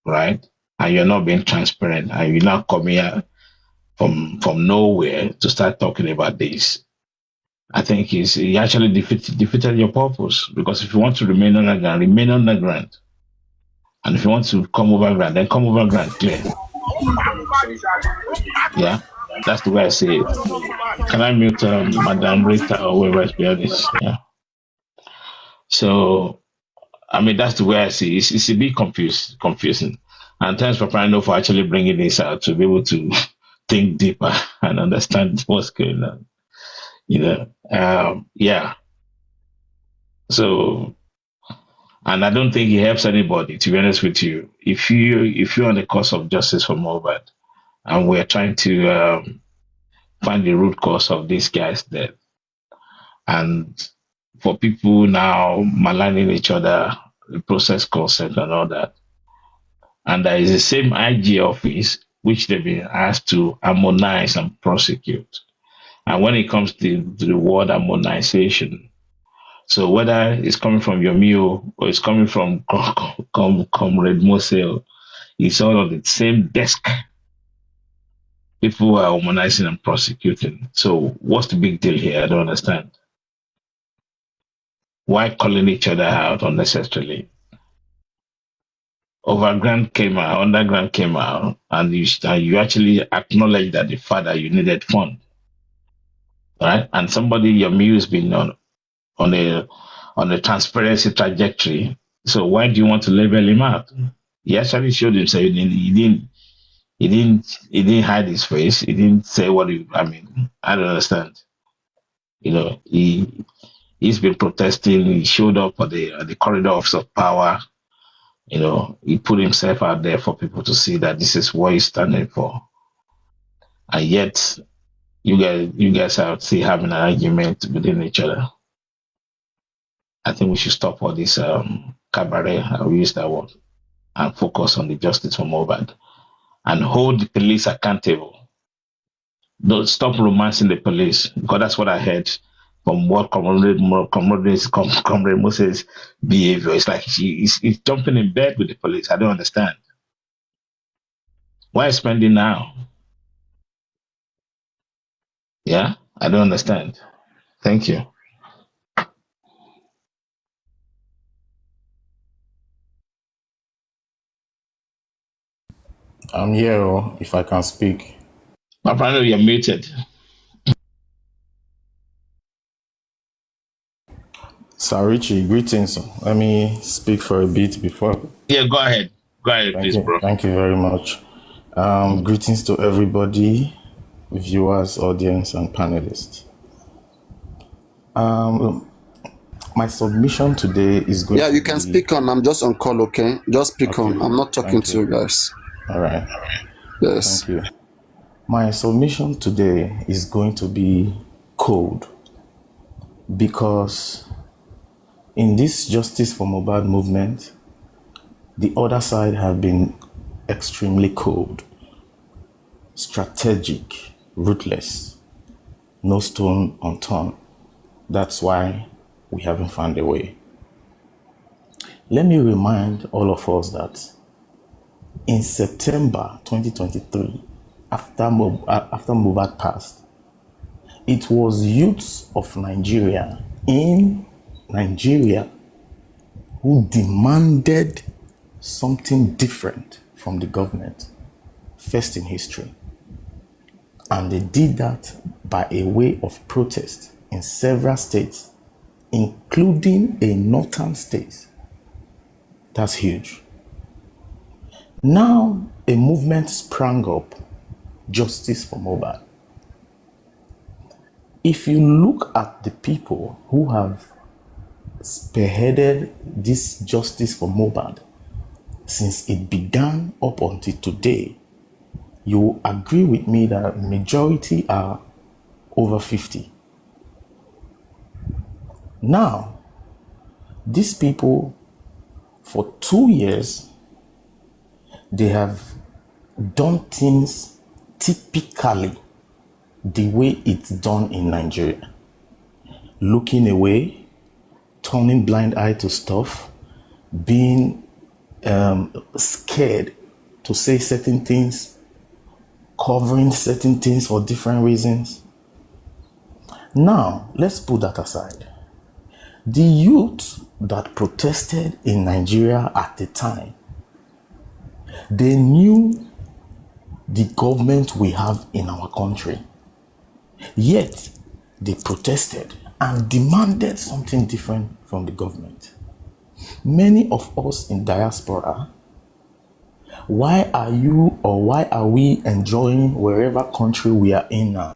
right? And you're not being transparent, and you now come here from nowhere to start talking about this. I think he actually defeated your purpose, because if you want to remain underground, remain underground. And if you want to come over ground, then come over ground clear. Yeah, that's the way I see it. Can I mute Madame Rita or whoever is behind this? Yeah. So, I mean, that's the way I see it. It's a bit confusing. And thanks for Prano for actually bringing this out to be able to think deeper and understand what's going on. Yeah. So, and I don't think it helps anybody, to be honest with you. If you're on the cause of justice for Mohbad, and we're trying to find the root cause of these guys' death, and for people now maligning each other, the process consent and all that, and there is the same IG office which they've been asked to harmonize and prosecute. And when it comes to the word harmonization, so whether it's coming from your Mio or it's coming from Comrade Mosel, it's all on the same desk. People are harmonizing and prosecuting. So what's the big deal here? I don't understand. Why calling each other out unnecessarily? Overground came out, underground came out, and you actually acknowledge that the father you needed fund, right? And somebody your muse been on a on a transparency trajectory. So why do you want to label him out? He actually showed himself. He didn't hide his face. He didn't say what he. I mean, I don't understand. He's been protesting. He showed up at the corridors of power. He put himself out there for people to see that this is what he's standing for. And yet, you guys are still having an argument within each other. I think we should stop all this cabaret. I'll use that word, and focus on the justice for Mohbad and hold the police accountable. Don't stop romancing the police, because that's what I heard from what Comrade Moses' behavior. It's like he's jumping in bed with the police. I don't understand. Why spending now? Yeah, I don't understand. Thank you. I'm here, if I can speak. My brother, you're muted. Sir Richie, greetings. Let me speak for a bit before. Yeah, go ahead. Go ahead, Thank please, you. bro. Thank you very much. Greetings to everybody, viewers, audience, and panelists. My submission today is going. Yeah, you can speak on. I'm just on call, okay? Just speak Okay. on. I'm not talking to you guys. All right. Yes. Thank you. My submission today is going to be cold, because in this Justice for Mohbad movement, the other side have been extremely cold, strategic, ruthless, no stone unturned. That's why we haven't found a way. Let me remind all of us that in September 2023, after Mohbad passed, it was youths of Nigeria, in Nigeria, who demanded something different from the government, first in history. And they did that by a way of protest in several states, including a northern state. That's huge. Now, a movement sprang up, Justice for Mohbad. If you look at the people who have spearheaded this Justice for Mohbad since it began up until today, you will agree with me that majority are over 50. Now, these people, for 2 years, they have done things typically the way it's done in Nigeria. Looking away, turning blind eye to stuff, being scared to say certain things, covering certain things for different reasons. Now, let's put that aside. The youth that protested in Nigeria at the time, they knew the government we have in our country. Yet, they protested and demanded something different from the government. Many of us in diaspora, why are we enjoying wherever country we are in now?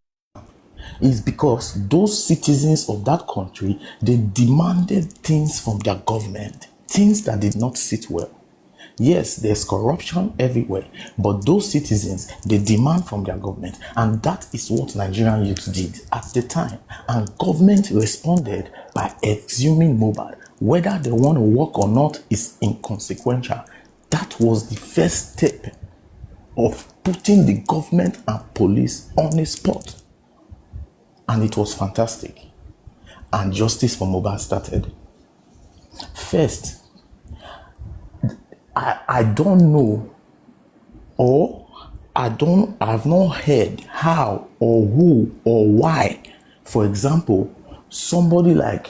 Is because those citizens of that country, they demanded things from their government, things that did not sit well. Yes, there's corruption everywhere, but those citizens, they demand from their government, and that is what Nigerian youth did at the time. And government responded by exhuming Mohbad. Whether they want to work or not is inconsequential. That was the first step of putting the government and police on the spot. And it was fantastic. And justice for Mohbad started. First, I don't know, or I've not heard how or who or why. For example, somebody like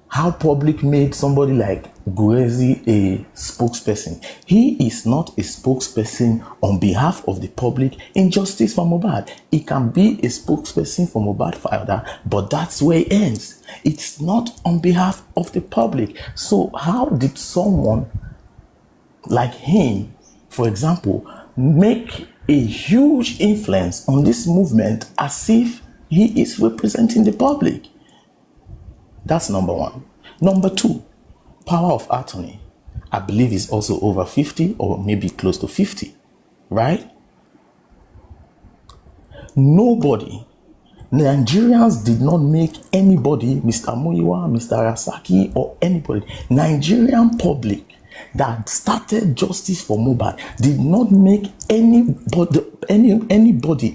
how public made somebody like Guezi a spokesperson. He is not a spokesperson on behalf of the public in justice for Mohbad. He can be a spokesperson for Mohbad father, but that's where it ends. It's not on behalf of the public. So how did someone like him, for example, make a huge influence on this movement as if he is representing the public? That's number one. Number two, power of attorney. I believe is also over 50 or maybe close to 50, right? Nigerians did not make anybody, Mr. Muyiwa, Mr. Rasaki, or anybody, Nigerian public that started justice for Mohbad did not make anybody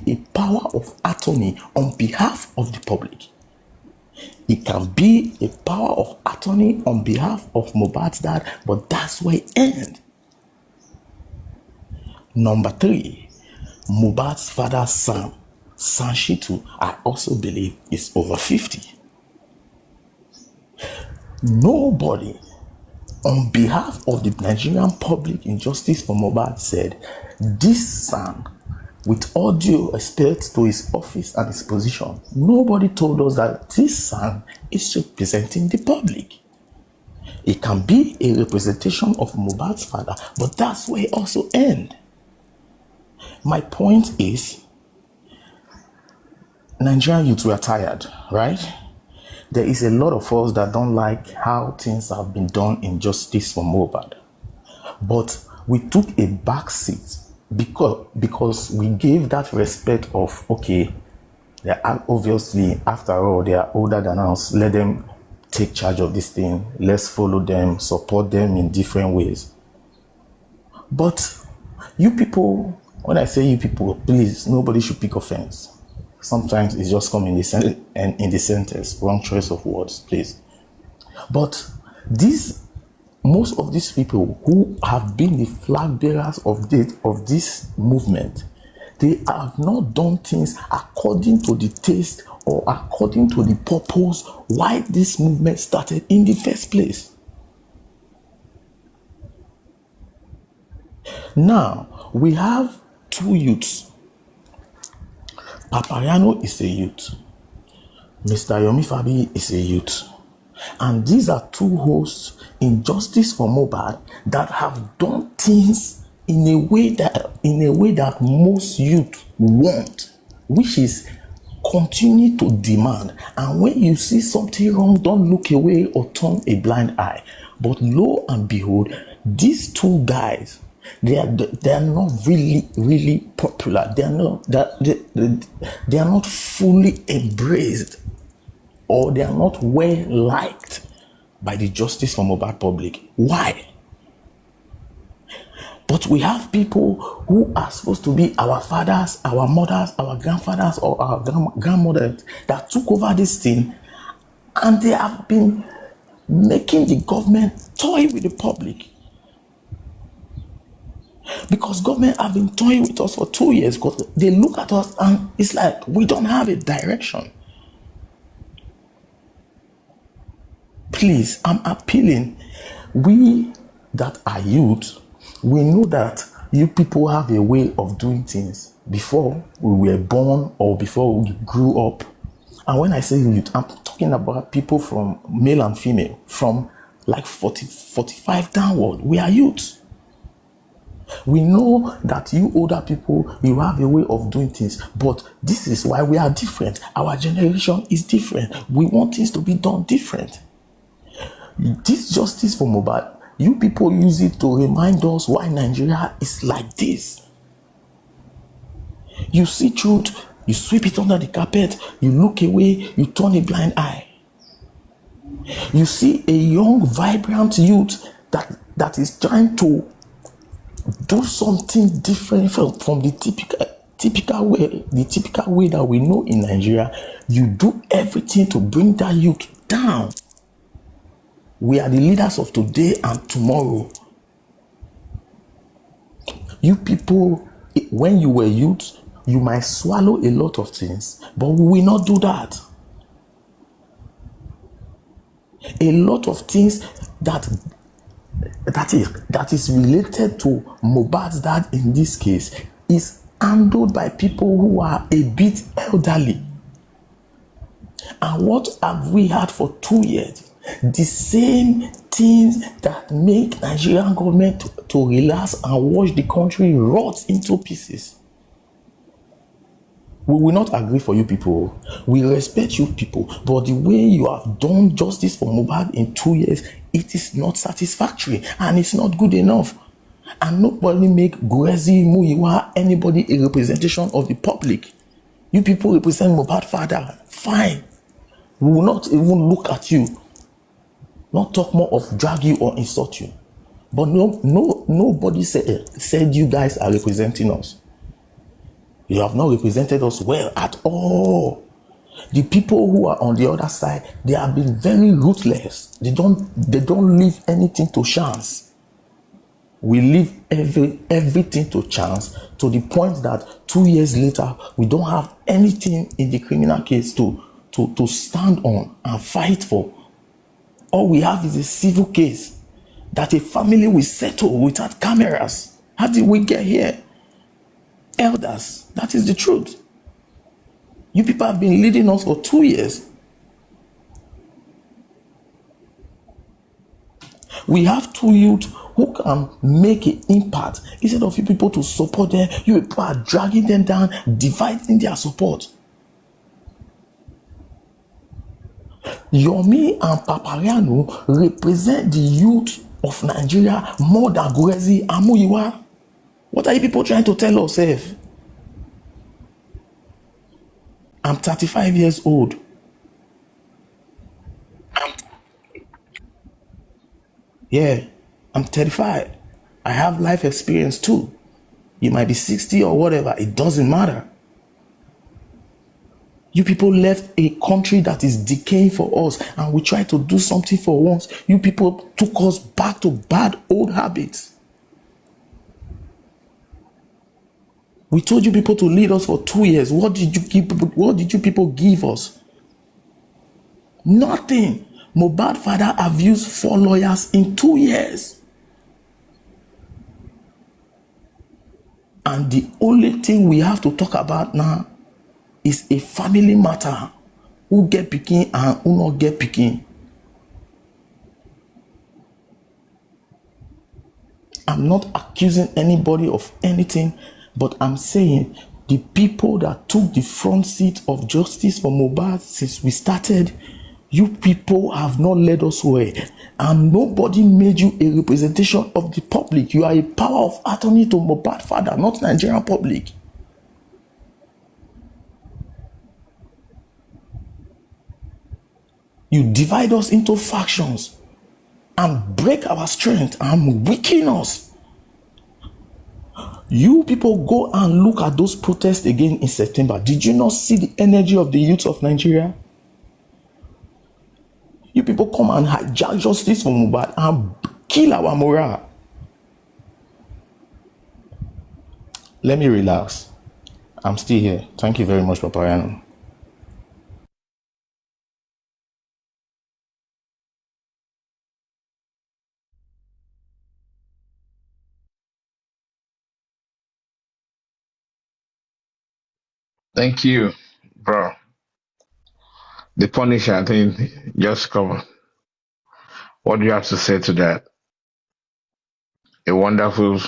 a power of attorney on behalf of the public. It can be a power of attorney on behalf of Mohbad's dad, but that's where it ends. Number three, Mohbad's father, Sam Shitu, I also believe is over 50. Nobody on behalf of the Nigerian public in justice for Mohbad said, this son, with all due respect to his office and his position, nobody told us that this son is representing the public. It can be a representation of Mohbad's father, but that's where it also ends. My point is, Nigerian youth were tired, right? There is a lot of us that don't like how things have been done in justice for Mohbad. But we took a back seat because we gave that respect of, okay, they are obviously, after all, they are older than us. Let them take charge of this thing. Let's follow them, support them in different ways. But you people, when I say you people, please, nobody should pick offense. Sometimes it's just come in the sentence, wrong choice of words, please. But most of these people who have been the flag bearers of this movement, they have not done things according to the taste or according to the purpose why this movement started in the first place. Now, we have two youths. Papayano is a youth. Mr. Yomi Fabi is a youth. And these are two hosts in justice for Mohbad that have done things in a way that most youth want, which is continue to demand. And when you see something wrong, don't look away or turn a blind eye. But lo and behold, these two guys, they are not really popular. They are not fully embraced, or they are not well liked by the justice for Mohbad public. Why? But we have people who are supposed to be our fathers, our mothers, our grandfathers, or our grandmothers that took over this thing, and they have been making the government toy with the public. Because government have been toying with us for 2 years, because they look at us and it's like we don't have a direction. Please, I'm appealing. We that are youth, we know that you people have a way of doing things before we were born or before we grew up. And when I say youth, I'm talking about people from male and female, from like 40, 45 downward. We are youth. We know that you older people, you have a way of doing things, but this is why we are different. Our generation is different. We want things to be done different. This justice for Mohbad, you people use it to remind us why Nigeria is like this. You see truth, you sweep it under the carpet, you look away, you turn a blind eye. You see a young, vibrant youth that is trying to do something different from the typical way that we know in Nigeria. You do everything to bring that youth down. We are the leaders of today and tomorrow. You people, when you were youth, you might swallow a lot of things, but we will not do that. A lot of things that is related to Mohbad's dad in this case is handled by people who are a bit elderly. And what have we had for 2 years? The same things that make Nigerian government to relax and watch the country rot into pieces. We will not agree for you people. We respect you people. But the way you have done justice for Mohbad in 2 years, it is not satisfactory and it's not good enough. And nobody make Gwezi, Muyiwa, anybody a representation of the public. You people represent Mohbad father. Fine. We will not even look at you. Not talk more of drag you or insult you. But nobody said you guys are representing us. You have not represented us well at all. The people who are on the other side, they have been very ruthless. They don't leave anything to chance. We leave everything to chance, to the point that 2 years later, we don't have anything in the criminal case to stand on and fight for. All we have is a civil case that a family will settle without cameras. How did we get here? Elders, that is the truth. You people have been leading us for 2 years. We have 2 youth who can make an impact. Instead of you people to support them, you people are dragging them down, dividing their support. Yomi and Papariano represent the youth of Nigeria more than Gwezi and Muyiwa. What are you people trying to tell us, Seth? I'm 35 years old. Yeah, I'm 35. I have life experience too. You might be 60 or whatever. It doesn't matter. You people left a country that is decaying for us, and we tried to do something for once. You people took us back to bad old habits. We told you people to lead us for 2 years. What did you people give us? Nothing. Mohbad father have used 4 lawyers in 2 years. And the only thing we have to talk about now is a family matter. Who get picking and who not get picking. I'm not accusing anybody of anything, but I'm saying the people that took the front seat of justice for Mohbad since we started, you people have not led us well, and nobody made you a representation of the public. You are a power of attorney to Mohbad father, not Nigerian public. You divide us into factions and break our strength and weaken us. You people go and look at those protests again in September. Did you not see the energy of the youth of Nigeria? You people come and hijack justice for Mohbad and kill our morale. Let me relax. I'm still here. Thank you very much, Papayano. Thank you, bro. The Punisher, I think, just come. What do you have to say to that? A wonderful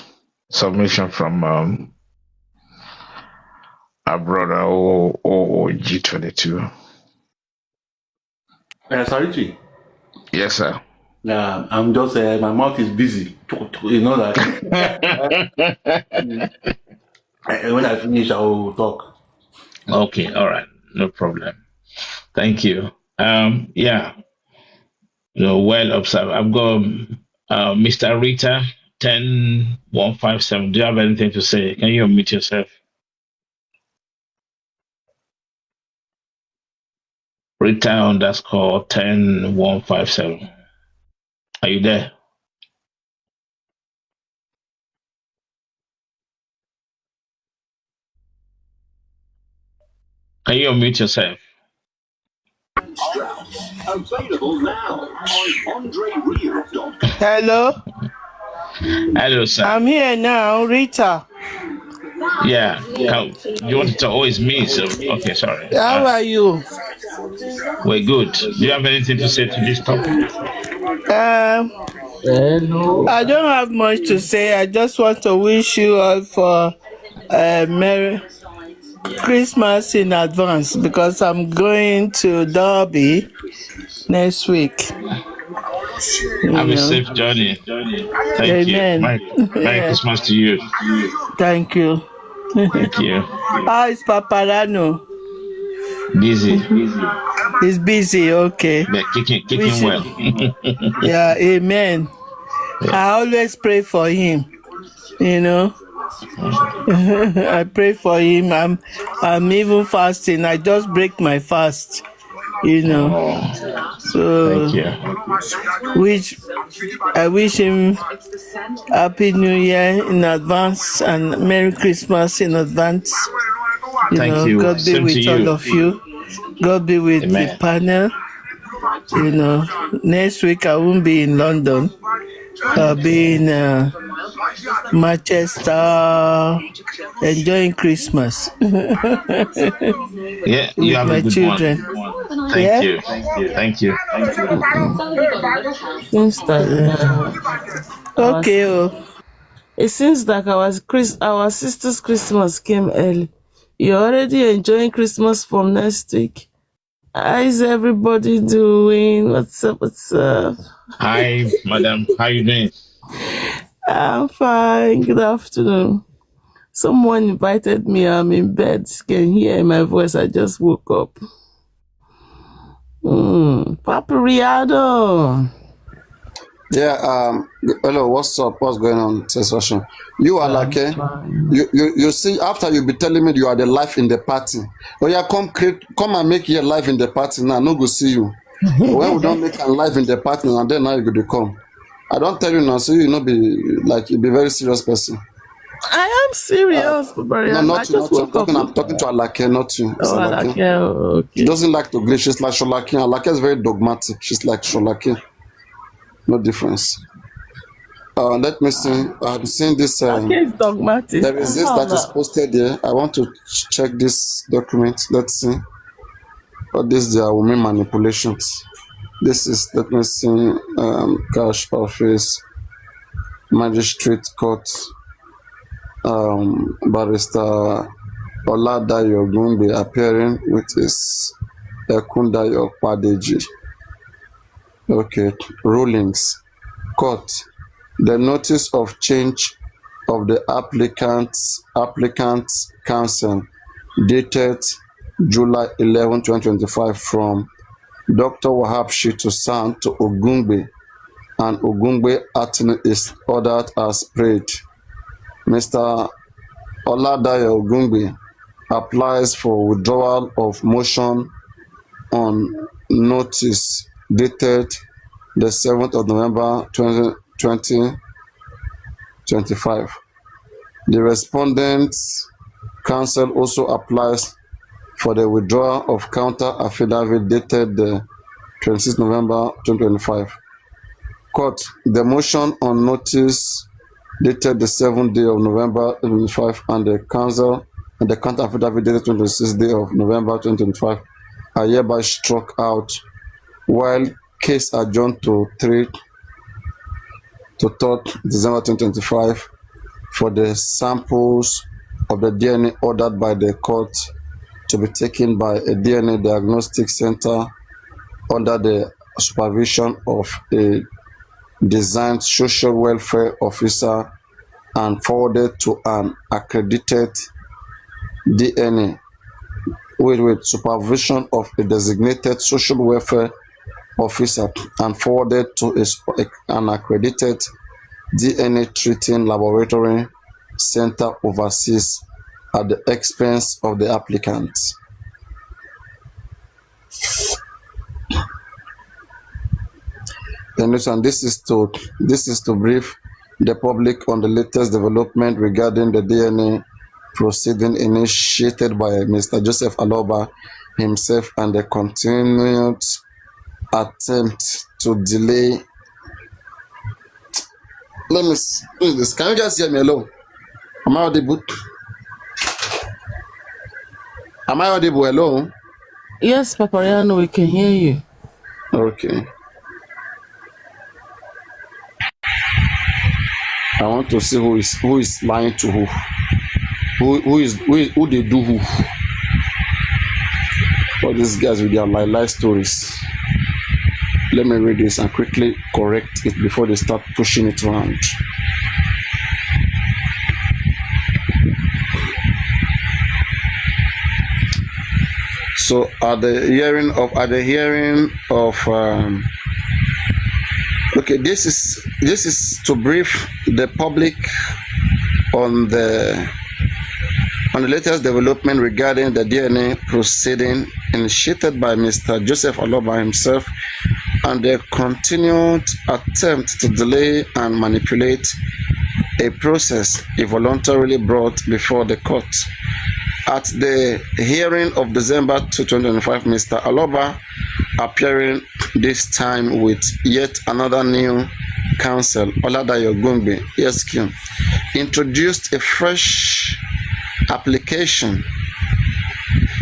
submission from our brother OG22. Sorry, Yes, sir. I'm just my mouth is busy. You know that when I finish, I will talk. Okay, all right, no problem. Thank you. Yeah, well observed. I've got Mr. Rita 10157. Do you have anything to say? Can you unmute yourself? Rita underscore 10157. Are you there? Can you unmute yourself? Available now on AndreRio.com. Hello, Hello, sir. I'm here now, Rita. Yeah. You want to talk? Oh, it's me. So, okay, sorry. How are you? We're good. Do you have anything to say to this topic? I don't have much to say. I just want to wish you all for Merry Christmas in advance because I'm going to Derby next week. Have a safe journey. Thank you. Amen. Merry Christmas to you. Thank you. Thank you. How is Paparano? Busy. He's busy, okay. But kicking well. Yeah, amen. Yeah. I always pray for him, you know. I pray for him. I'm even fasting. I just break my fast, you know. Oh, So thank you. I wish him Happy New Year in advance and Merry Christmas in advance. Thank you. God be Same with to all you. of you. God be with Amen. the panel. Next week I won't be in London. I'll be in Manchester enjoying Christmas Yeah, you with have a my good children. one. Thank you. Thank you. Seems that Okay. it seems like our sister's Christmas came early. You're already enjoying Christmas from next week. How is everybody doing? What's up? Hi, madam. How you doing? I'm fine. Good afternoon. Someone invited me. I'm in bed. You can hear my voice. I just woke up. Papariado. Yeah, hello, what's up? What's going on? Session. You are like, you see, after you be telling me you are the life in the party. Oh yeah, come and make your life in the party now. No go see you. When we don't make a life in the party, and then now you go to come. I don't tell you now, so you know be like you be very serious person. I am serious, Papariado. No, not you, I just not you. woke up. I'm talking to Alake, not you. It's Oh, Alake. okay. She doesn't like to agree. She's like Sholake. Alake is very dogmatic. She's like Sholake. No difference. Let me see. I'm seeing this. Okay, it's dogmatic. There is this that is posted there. I want to check this document. Let's see. What this are women manipulations. This is, let me see, cash office, magistrate court, barrister Oladayo Gumbi appearing with his Ekundayo Padeji. Okay, rulings. Court. The notice of change of the applicant's counsel dated July 11, 2025 from Dr. Wahab Shitu San to Ogungbe, and Ogungbe attorney is ordered as prayed. Mr. Oladayo Ogungbe applies for withdrawal of motion on notice dated the 7th of November 2025. The respondent's counsel also applies for the withdrawal of counter affidavit dated the 26 November 2025. Court, the motion on notice dated the 7th day of November 2025 and the counsel and the counter affidavit dated 26th day of November 2025 are hereby struck out, while case adjourned to 3rd December 2025 for the samples of the DNA ordered by the court to be taken by a DNA diagnostic center under the supervision of a designed social welfare officer and forwarded to an accredited DNA with supervision of a designated social welfare officer and forwarded to an accredited DNA treating laboratory center overseas at the expense of the applicant. The next one, this is to brief the public on the latest development regarding the DNA proceeding initiated by Mr. Joseph Aloba himself and the continued attempt to delay. Let me see this. Can you just hear me alone? Am I audible? Am I audible alone? Yes, Papariano, we can hear you. Okay. I want to see who is lying to who. Who they do who. All these guys with their lie stories. Let me read this and quickly correct it before they start pushing it around. So at the hearing of okay, this is to brief the public on the latest development regarding the DNA proceeding initiated by Mr. Joseph Aloba himself and the continued attempt to delay and manipulate a process he voluntarily brought before the court. At the hearing of December 2025, Mr. Aloba, appearing this time with yet another new counsel, Oladayo Gungbe, ESQ, introduced a fresh application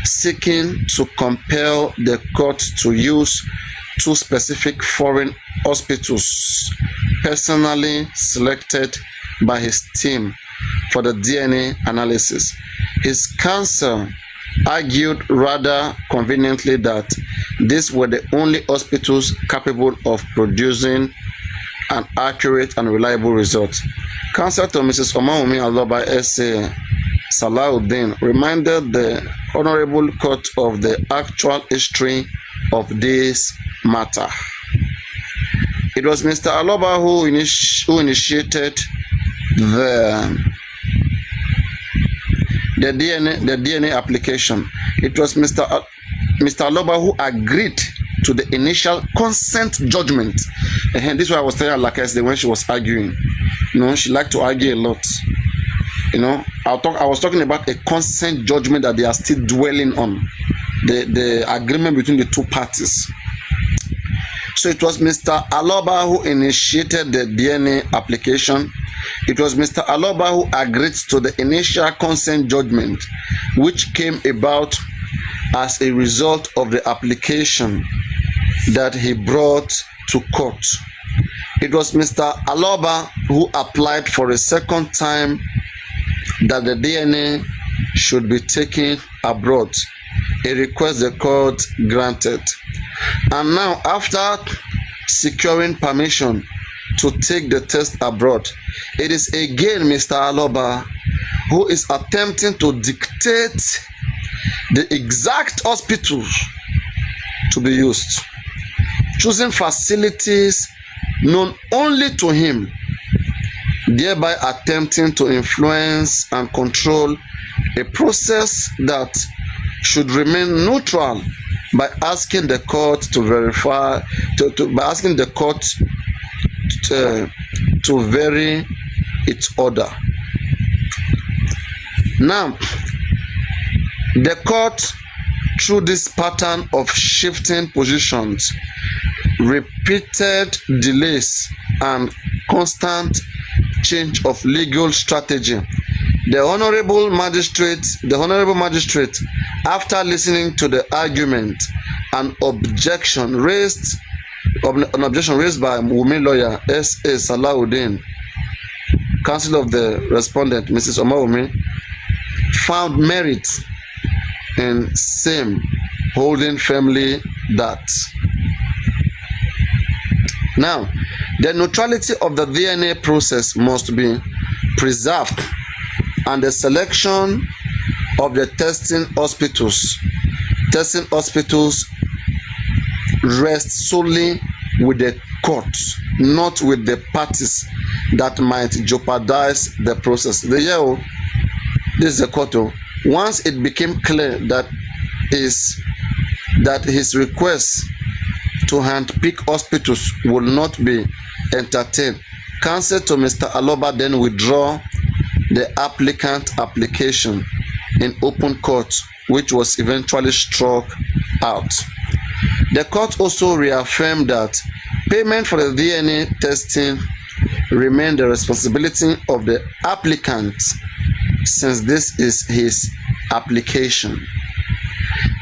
seeking to compel the court to use two specific foreign hospitals personally selected by his team for the DNA analysis. His counsel argued rather conveniently that these were the only hospitals capable of producing an accurate and reliable result. Counsel to Mrs. Omawumi Aloba S.A. Salahuddin reminded the Honorable Court of the actual history of this matter. It was Mr. Aloba who initiated the DNA application. It was Mr. Aloba who agreed to the initial consent judgment. And this is why I was telling her like yesterday when she was arguing. You know, she liked to argue a lot. You know, I was talking about a consent judgment that they are still dwelling on. The agreement between the two parties. So it was Mr. Aloba who initiated the DNA application. It was Mr. Aloba who agreed to the initial consent judgment, which came about as a result of the application that he brought to court. It was Mr. Aloba who applied for a second time that the DNA should be taken abroad, a request the court granted. And now, after securing permission to take the test abroad, it is again Mr. Aloba who is attempting to dictate the exact hospital to be used, choosing facilities known only to him, thereby attempting to influence and control a process that should remain neutral by asking the court to verify, by asking the court to vary its order. Now, the court, through this pattern of shifting positions, repeated delays, and constant change of legal strategy, the honorable magistrate, after listening to the argument and objection raised by Wumi lawyer S.A. Salahuddin, counsel of the respondent, Mrs. Omawumi, found merit in same, holding firmly that now the neutrality of the DNA process must be preserved, and the selection of the testing hospitals rests solely with the court, not with the parties that might jeopardize the process. This is the court. Once it became clear that his request to handpick hospitals will not be entertained, counsel to Mr. Aloba then withdraw the applicant application in open court, which was eventually struck out. The court also reaffirmed that payment for the DNA testing remained the responsibility of the applicant, since this is his application.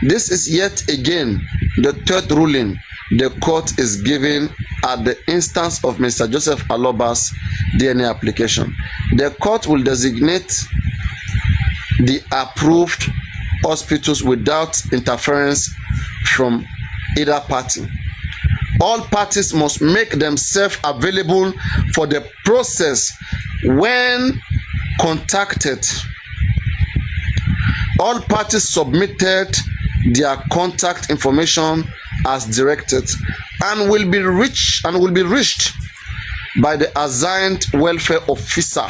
This is yet again the third ruling the court is giving at the instance of Mr. Joseph Aloba's DNA application. The court will designate the approved hospitals without interference from either party. All parties must make themselves available for the process when contacted. All parties submitted their contact information as directed and will be reached by the assigned welfare officer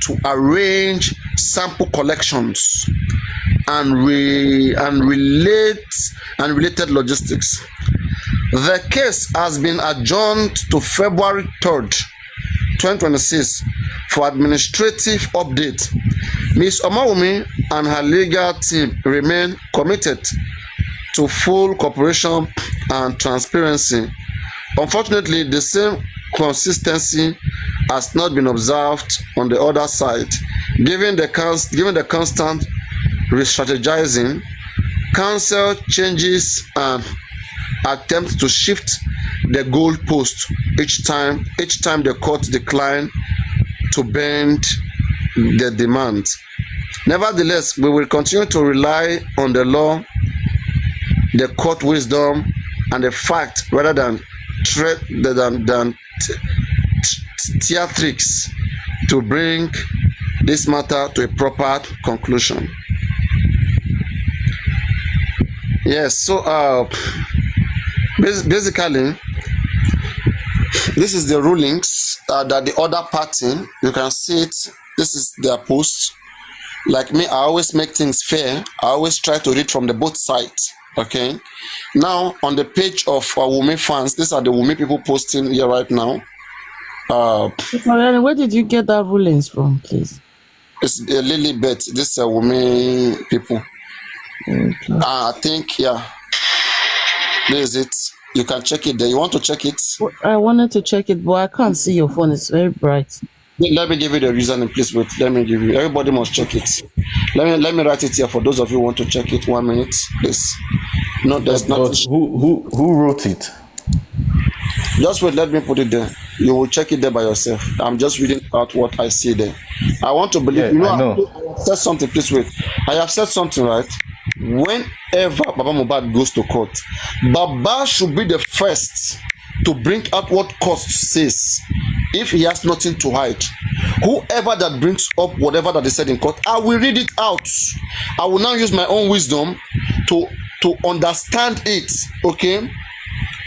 to arrange sample collections and related logistics. The case has been adjourned to February 3rd, 2026 for administrative update. Ms. Omawumi and her legal team remain committed to full cooperation and transparency. Unfortunately, the same consistency has not been observed on the other side. Given the constant re-strategizing, counsel changes and attempts to shift the goalpost each time the court decline to bend the demand. Nevertheless, we will continue to rely on the law, the court wisdom, and the fact rather than theatrics to bring this matter to a proper conclusion. Yes, so basically, this is the rulings that the other party, you can see it, this is their post. Like me, I always make things fair. I always try to read from the both sides. Okay. Now, on the page of Wumi fans, these are the Wumi people posting here right now. Where did you get that rulings from, please? It's a Lilibet. This is Wumi people. Okay. I think, yeah. This is it. You can check it there. You want to check it? I wanted to check it, but I can't see your phone. It's very bright. Let me give you the reason, please wait. Let me give you. Everybody must check it. Let me write it here for those of you who want to check it. 1 minute, please. No, there's But not. who wrote it? Just wait. Let me put it there. You will check it there by yourself. I'm just reading out what I see there. I want to believe. Yeah, I know. I have said something. Please wait. I have said something, right? Whenever Baba Mohbad goes to court, Baba should be the first to bring out what court says. If he has nothing to hide, whoever that brings up whatever that they said in court, I will read it out. I will now use my own wisdom to understand it. Okay,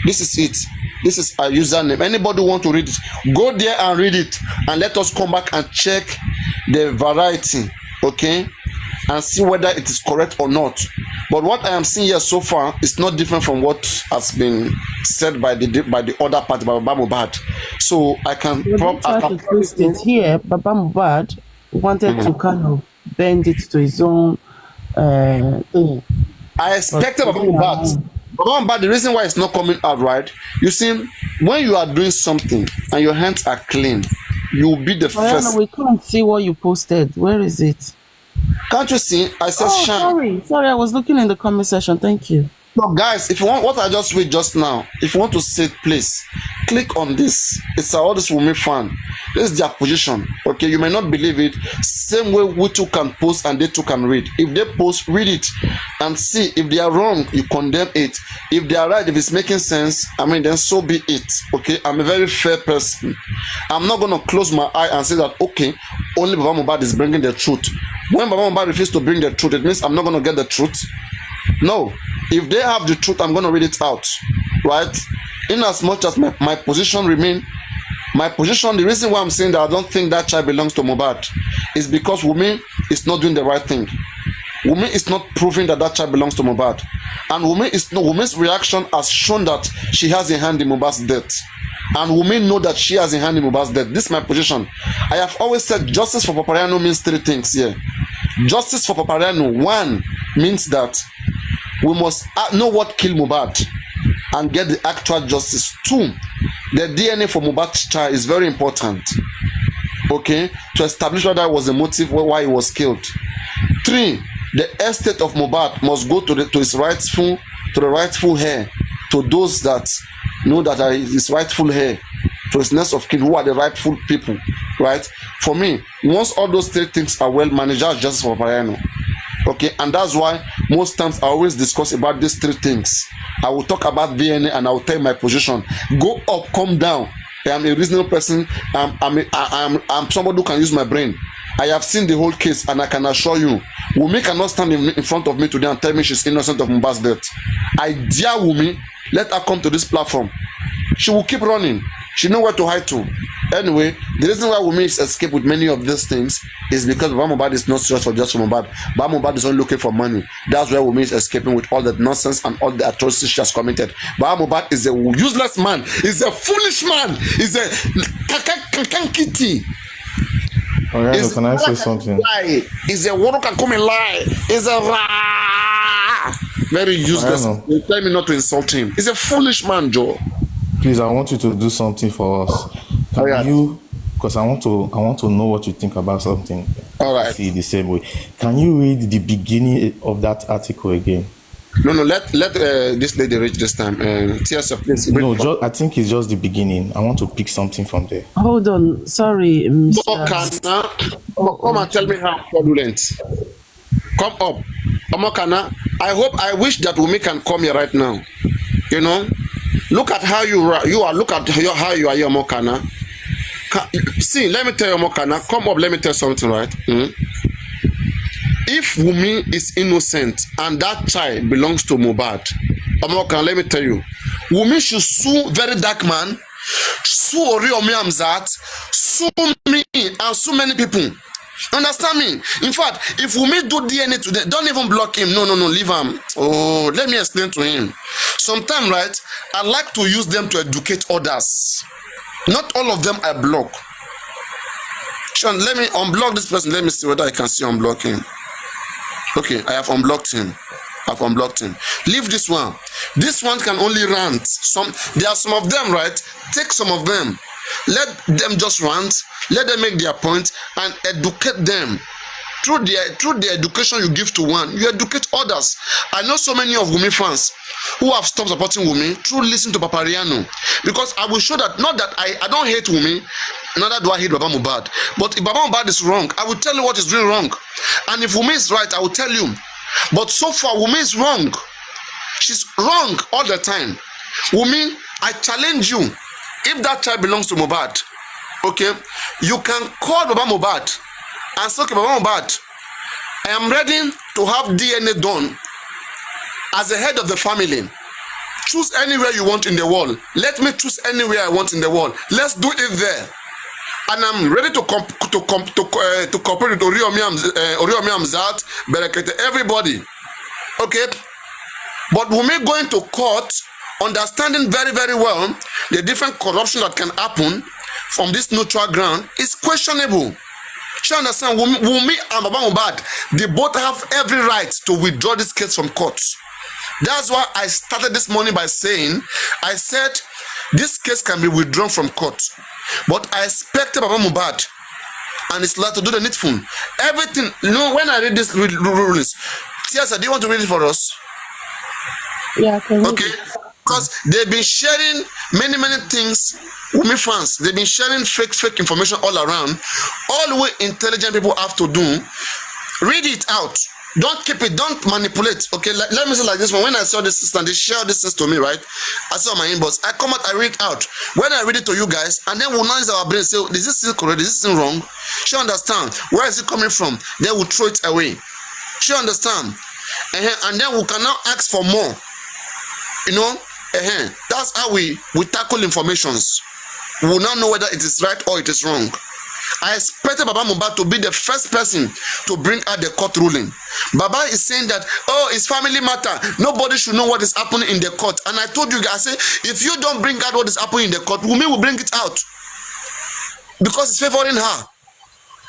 this is it. This is a username. Anybody want to read it, go there and read it, and let us come back and check the variety. Okay, and see whether it is correct or not. But what I am seeing here so far is not different from what has been said by the other party, by Baba Mohbad. So I can Try to twist it here. Baba Mohbad wanted to kind of bend it to his own thing. I But expected Baba today Mohbad. around, Baba Mohbad, the reason why it's not coming out right, you see, when you are doing something and your hands are clean, you will be the Mariano, first. we can't see what you posted. Where is it? Can't you see? I said Oh, shine. sorry, I was looking in the comment section. Thank you. So guys, if you want what I just read just now, if you want to see it, please click on this. It's all this women fan. This is their position. Okay, you may not believe it. Same way we too can post and they too can read. If they post, read it and see. If they are wrong, you condemn it. If they are right, if it's making sense, I mean, then so be it. Okay, I'm a very fair person. I'm not gonna close my eye and say that okay, only Baba Mohbad is bringing the truth. When Baba Mohbad refuses to bring the truth, it means I'm not gonna get the truth. No, if they have the truth, I'm going to read it out, right? In as much as my position remain, my position, the reason why I'm saying that I don't think that child belongs to Mohbad is because Wunmi is not doing the right thing. Wunmi is not proving that that child belongs to Mohbad. And Wunmi's reaction has shown that she has a hand in Mohbad's death. And Wunmi know that she has a hand in Mohbad's death. This is my position. I have always said justice for Papariano means three things here. Justice for Papariano, one, means that we must know what killed Mohbad and get the actual justice. Two, the DNA for Mohbad's child is very important, okay, to establish whether it was the motive why he was killed. Three, the estate of Mohbad must go to the rightful heir, to those that know that are his rightful heir, to his next of kin, who are the rightful people, right? For me, once all those three things are well managed, that's justice for Papariano. Okay, and that's why most times I always discuss about these three things. I will talk about DNA and I will tell my position. Go up, come down. I am a reasonable person. I'm somebody who can use my brain. I have seen the whole case and I can assure you, Wunmi cannot stand in front of me today and tell me she's innocent of Mohbad's death. I dare Wunmi, let her come to this platform. She will keep running. She know where to hide to. Anyway, the reason why Wunmi is escape with many of these things is because Baba Mohbad is not serious for just for Mohbad. Baba Mohbad is only looking for money. That's why Wunmi is escaping with all the nonsense and all the atrocities she has committed. Baba Mohbad is a useless man. He's a foolish man. He's a kakankiti. Oriano, can I say something? He's a warokakome lie. He's a very useless. You tell me not to insult him. He's a foolish man, Joe. Please, I want you to do something for us. Can you? Because I want to know what you think about something. All right. See the same way. Can you read the beginning of that article again? No. Let this lady reach this time. Tears of please. No, I think it's just the beginning. I want to pick something from there. Hold on. Sorry, Omokana, come and tell me how fraudulent. Come up, Omokana. I wish that Wunmi can come here right now. You know. Look at how you are. Look at how you are here, Mokana. See, let me tell you, Mokana. Come up. Let me tell you something, right? If Wunmi is innocent and that child belongs to Mohbad, Mokana, let me tell you, Wunmi should sue very dark man, sue Oriomi Amzat, sue me, and sue many people. Understand me? In fact, if Wunmi do DNA today, don't even block him. No, leave him. Oh, let me explain to him. Sometimes, right, I like to use them to educate others. Not all of them I block. Sean, let me unblock this person. Let me see whether I can see unblock him. Okay, I have unblocked him. Leave this one. This one can only rant. There are some of them, right? Take some of them. Let them just rant. Let them make their point and educate them. Through the education you give to one, you educate others. I know so many of Wunmi fans who have stopped supporting Wunmi through listening to Papariano, because I will show that not that I don't hate Wunmi, neither do I hate Baba Mohbad. But if Baba Mohbad is wrong, I will tell you what is doing wrong. And if Wunmi is right, I will tell you. But so far, Wunmi is wrong. She's wrong all the time. Wunmi, I challenge you. If that child belongs to Mohbad, okay, you can call Baba Mohbad and say, okay, Baba Mohbad, I am ready to have DNA done as the head of the family. Choose anywhere you want in the world. Let me choose anywhere I want in the world. Let's do it there. And I'm ready to cooperate with Oriomi Amzat, Berekete, everybody. Okay? But Wunmi going to court, understanding very, very well the different corruption that can happen from this neutral ground is questionable. You understand? Wunmi and Baba Mohbad, they both have every right to withdraw this case from court. That's why I started this morning by saying, I said this case can be withdrawn from court, but I expected Baba Mohbad and his lawyer to do the needful. Everything, when I read this rulings, Tiasa, do you want to read it for us? Yeah, I can read Okay. it. Because they've been sharing many things. Wunmi fans, they've been sharing fake information all around. All we intelligent people have to do, read it out. Don't keep it, don't manipulate. Okay, let me say like this one. When I saw this system, they shared this to me, right? I saw my inbox. I come out, I read it out. When I read it to you guys, and then we'll notice our brain say, is this thing correct? Is this thing wrong? She understand. Where is it coming from? Then we'll throw it away. She understand. And then we can now ask for more. You know, that's how we tackle informations. We will now know whether it is right or it is wrong. I expected Baba Mohbad to be the first person to bring out the court ruling. Baba is saying that, oh, it's family matter. Nobody should know what is happening in the court. And I told you guys, I say, if you don't bring out what is happening in the court, Wunmi will bring it out. Because it's favoring her.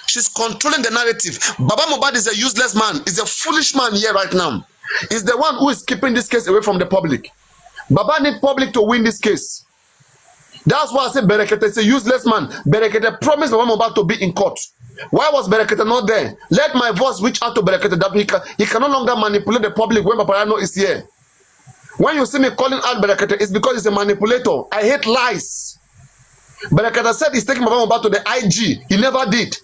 She's controlling the narrative. Baba Mohbad is a useless man. He's a foolish man here right now. He's the one who is keeping this case away from the public. Baba needs public to win this case. That's why I say Berekete is a useless man. Berekete promised Baba Mohbad to be in court. Why was Berekete not there? Let my voice reach out to Berekete that he can no longer manipulate the public when Paparano is here. When you see me calling out Berekete, it's because he's a manipulator. I hate lies. Berekete said he's taking Baba Mohbad to the IG. He never did.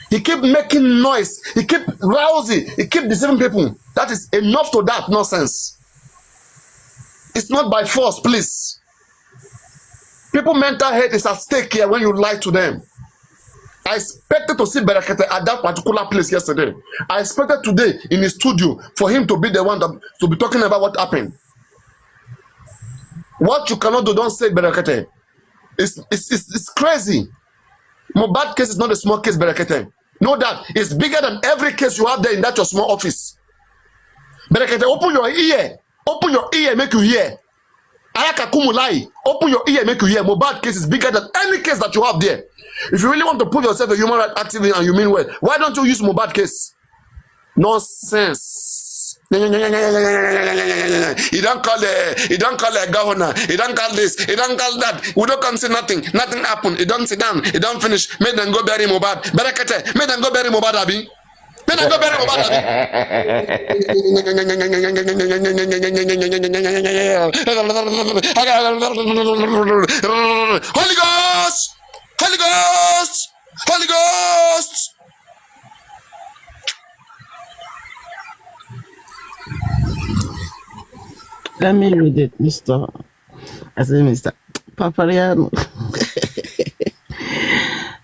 He keep making noise. He keep rousing. He keep deceiving people. That is enough to that nonsense. It's not by force, please. People mental health is at stake here when you lie to them. I expected to see Berekete at that particular place yesterday. I expected today in his studio for him to be the one to be talking about what happened. What you cannot do, don't say Berekete. It's crazy. Mohbad case is not a small case, Berekete. Know that it's bigger than every case you have there in that your small office. Berekete, open your ear. Open your ear, make you hear. Ayaka Kumulai, open your ear, make you hear. Mohbad case is bigger than any case that you have there. If you really want to put yourself a human rights activist and you mean well, why don't you use Mohbad case? Nonsense. He don't call a governor. He don't call this. He don't call that. We don't come say nothing. Nothing happened. He don't sit down. He don't finish. Make them go bury Mohbad. Berekete, make them go bury Mohbad, Abi. Make them go bury Mohbad, Abi. Holy Ghost! Holy Ghost! Holy Ghost! Let me read it, Mr. I say Mr. Papariano.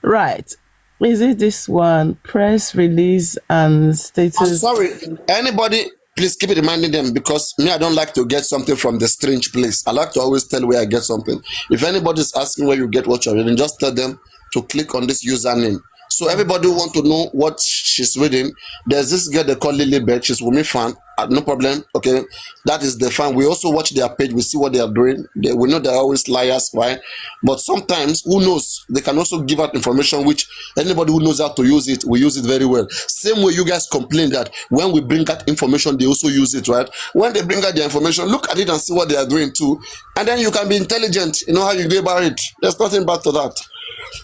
Right. Is it this one? Press release and status. I'm sorry. Anybody, please keep it reminding them, because me, I don't like to get something from the strange place. I like to always tell where I get something. If anybody's asking where you get what you're reading, just tell them to click on this username. So everybody who want to know what she's reading, there's this girl they call Lilybeth. She's Wunmi fan. No problem. Okay, that is the fan. We also watch their page. We see what they are doing. We know they're always liars, right? But sometimes, who knows? They can also give out information which anybody who knows how to use it will use it very well. Same way you guys complain that when we bring out information, they also use it, right? When they bring out their information, look at it and see what they are doing too, and then you can be intelligent. You know how you go about it. There's nothing bad to that.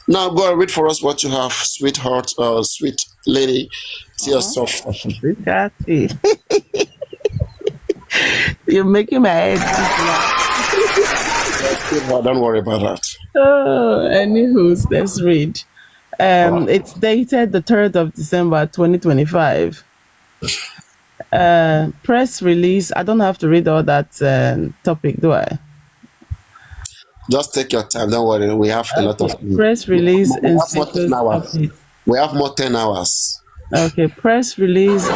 Now go and read for us what you have, sweetheart, sweet lady. Tears soft. Sweethearty. You're making my head. Don't worry about that. Oh, anywho, let's read. It's dated the 3rd of December, 2025. Press release. I don't have to read all that topic, do I? Just take your time. Don't worry. We have a lot of press release and more 10 hours. update. We have more 10 hours. Okay, press release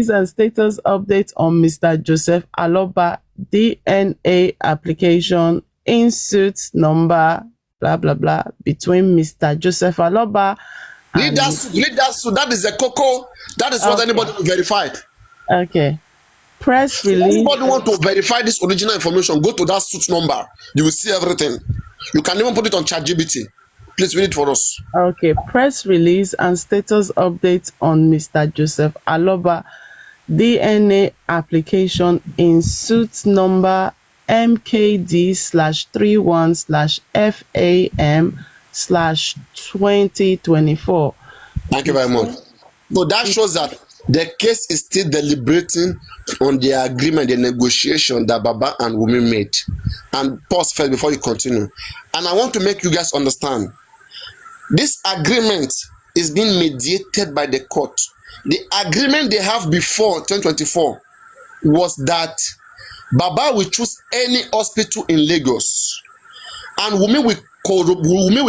and status update on Mr. Joseph Aloba DNA application in suit number blah blah blah between Mr. Joseph Aloba Read that suit. That is a cocoa. That is what anybody will verify. Okay. Press release. Anybody want to verify this original information, go to that suit number. You will see everything. You can even put it on ChatGPT. Please read it for us. Okay, press release and status updates on Mr. Joseph Aloba DNA application in suit number MKD/31/FAM/2024. Thank you very much. So that shows that the case is still deliberating on the agreement, the negotiation that Baba and Wumi made. And pause first before you continue. And I want to make you guys understand. This agreement is being mediated by the court. The agreement they have before 2024 was that Baba will choose any hospital in Lagos, and Wumi will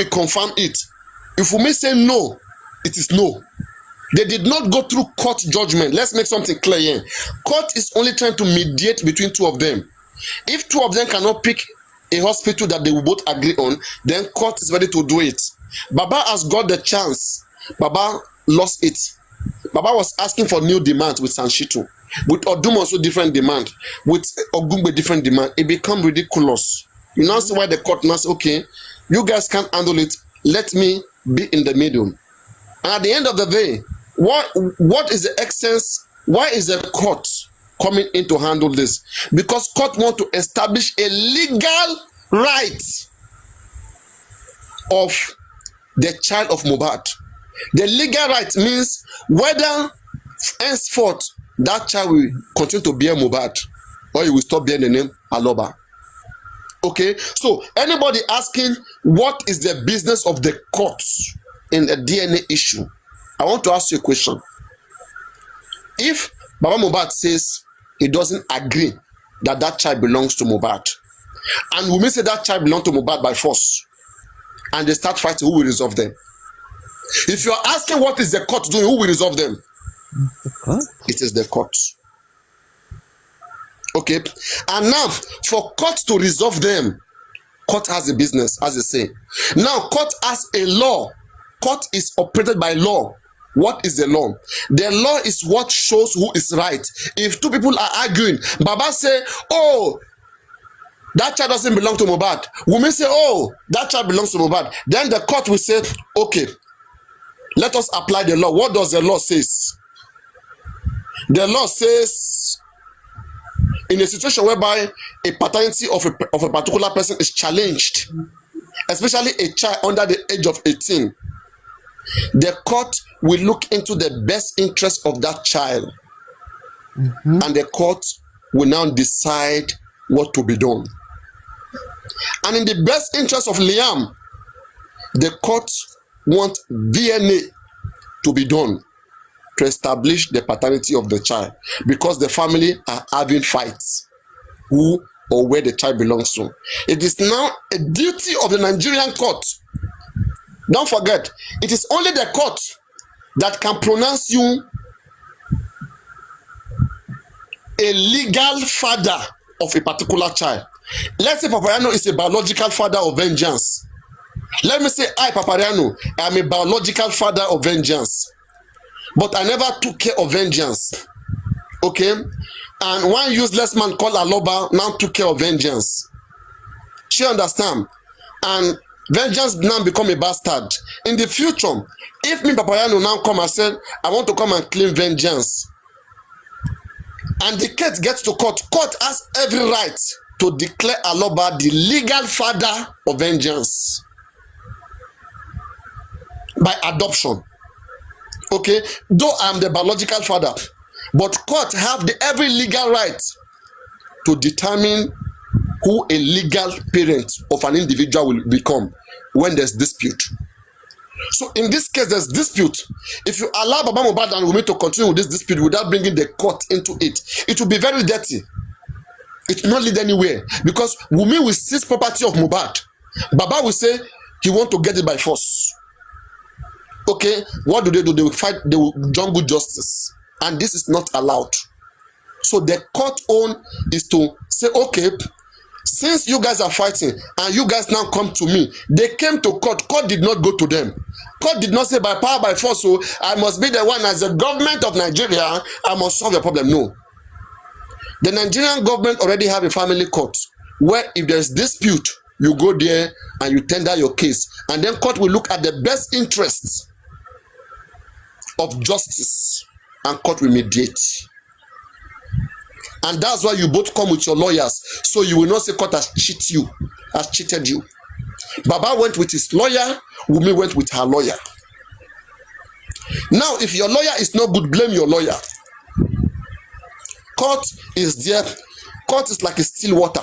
confirm it. If Wumi say no, it is no. They did not go through court judgment. Let's make something clear here. Court is only trying to mediate between two of them. If two of them cannot pick a hospital that they will both agree on, then court is ready to do it. Baba has got the chance. Baba lost it. Baba was asking for new demands with Sanshito. With Odum also different demand. With Ogumbe different demand. It becomes ridiculous. You now see why the court now say, okay, you guys can't handle it. Let me be in the middle. And at the end of the day, what is the essence? Why is the court coming in to handle this? Because court want to establish a legal right of the child of Mohbad. The legal right means whether henceforth that child will continue to bear Mohbad or he will stop bearing the name Aloba. Okay, so anybody asking what is the business of the courts in a DNA issue, I want to ask you a question. If Baba Mohbad says he doesn't agree that that child belongs to Mohbad, and we may say that child belongs to Mohbad by force, and they start fighting, who will resolve them? If you are asking what is the court doing, who will resolve them? The court? It is the court. Okay, and now for court to resolve them, court has a business, as they say. Now court has a law. Court is operated by law. What is the law? The law is what shows who is right. If two people are arguing, Baba say, oh, that child doesn't belong to Mohbad. Women say, oh, that child belongs to Mohbad. Then the court will say, okay, let us apply the law. What does the law say? The law says, in a situation whereby a paternity of a particular person is challenged, especially a child under the age of 18, the court will look into the best interest of that child. And the court will now decide what to be done. And in the best interest of Liam, the court wants DNA to be done to establish the paternity of the child, because the family are having fights who or where the child belongs to. It is now a duty of the Nigerian court. Don't forget, it is only the court that can pronounce you a legal father of a particular child. Let's say Papariano is a biological father of vengeance. Let me say, I, Papariano, I am a biological father of vengeance. But I never took care of vengeance. Okay? And one useless man called Aloba now took care of vengeance. She understand? And vengeance now become a bastard. In the future, if me, Papariano, now come and say, I want to come and claim vengeance, and the case gets to court, court has every right to declare Aloba the legal father of vengeance by adoption. Okay, though I'm the biological father, but court have the every legal right to determine who a legal parent of an individual will become when there's dispute. So in this case, there's dispute. If you allow Baba Mohbad and Wunmi to continue with this dispute without bringing the court into it, it will be very dirty. It will not lead anywhere, because Wunmi will seize property of Mohbad. Baba will say he want to get it by force. Okay, what do? They will fight, they will jungle justice. And this is not allowed. So the court own is to say, okay, since you guys are fighting and you guys now come to me, they came to court. Court did not go to them. Court did not say by power, by force, so I must be the one as the government of Nigeria, I must solve the problem. No. The Nigerian government already have a family court where if there's dispute, you go there and you tender your case, and then court will look at the best interests of justice, and court will mediate. And that's why you both come with your lawyers, so you will not say court has cheated you. Baba went with his lawyer, Wunmi went with her lawyer. Now, if your lawyer is not good, blame your lawyer. Court is there. Court is like a still water.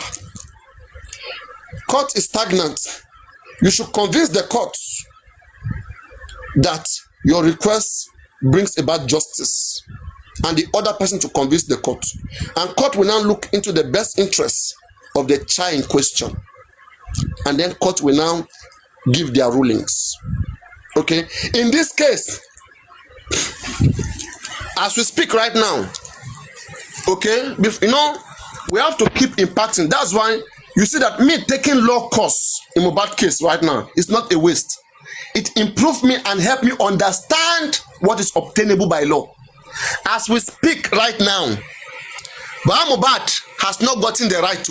Court is stagnant. You should convince the court that your request brings about justice, and the other person to convince the court. And court will now look into the best interests of the child in question, and then court will now give their rulings. Okay, in this case, as we speak right now, okay, you know, we have to keep impacting. That's why you see that me taking law course in Mohbad case right now is not a waste. It improved me and helped me understand what is obtainable by law. As we speak right now, Mohbad has not gotten the right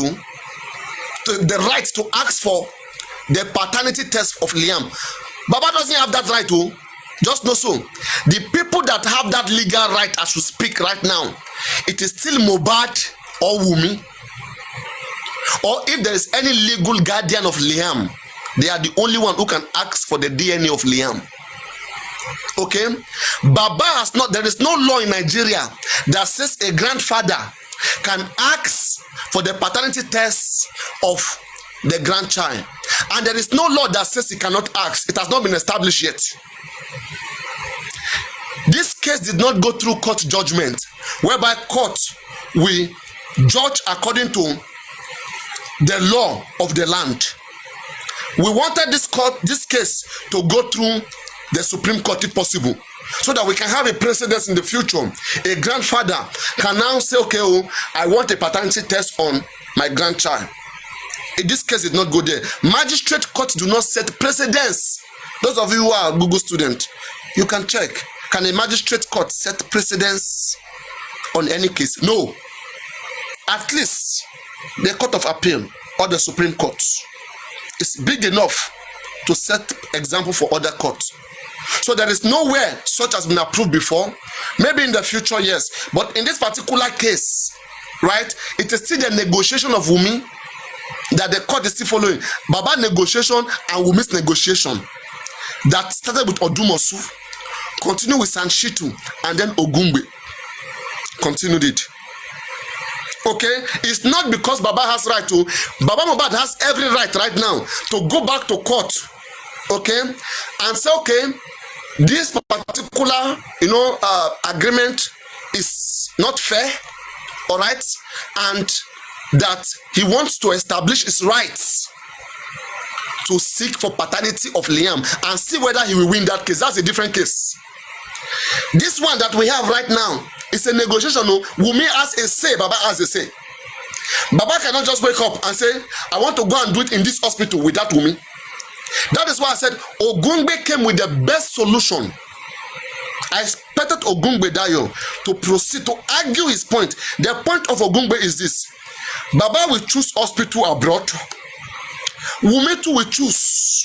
to ask for the paternity test of Liam. Baba doesn't have that right to. Just know so. The people that have that legal right as we speak right now, it is still Mohbad or Wunmi. Or if there is any legal guardian of Liam, they are the only one who can ask for the DNA of Liam. Okay? Baba has not, there is no law in Nigeria that says a grandfather can ask for the paternity test of the grandchild. And there is no law that says he cannot ask. It has not been established yet. This case did not go through court judgment, whereby court will judge according to the law of the land. We wanted this case to go through the Supreme Court if possible, so that we can have a precedent in the future. A grandfather can now say, okay, oh, I want a paternity test on my grandchild. In this case, it did not go there. Magistrate courts do not set precedents. Those of you who are Google students, you can check. Can a magistrate court set precedents on any case? No. At least the Court of Appeal or the Supreme Court is big enough to set example for other courts. So there is nowhere such has been approved before. Maybe in the future, yes. But in this particular case, right, it is still the negotiation of Wunmi that the court is still following. Baba negotiation and Wunmi's negotiation that started with Odumosu, continued with Sanshitu, and then Ogungbe continued it. Okay, it's not because Baba has right to. Baba Mohbad has every right now to go back to court, okay, and say, okay, this particular, agreement is not fair, all right, and that he wants to establish his rights to seek for paternity of Liam and see whether he will win that case. That's a different case. This one that we have right now is a negotiation. Wunmi has a say, Baba has a say. Baba cannot just wake up and say, I want to go and do it in this hospital without Wunmi. That is why I said Ogungbe came with the best solution. I expected Ogungbe Dayo to proceed to argue his point. The point of Ogungbe is this: Baba will choose hospital abroad. Wunmi too will choose.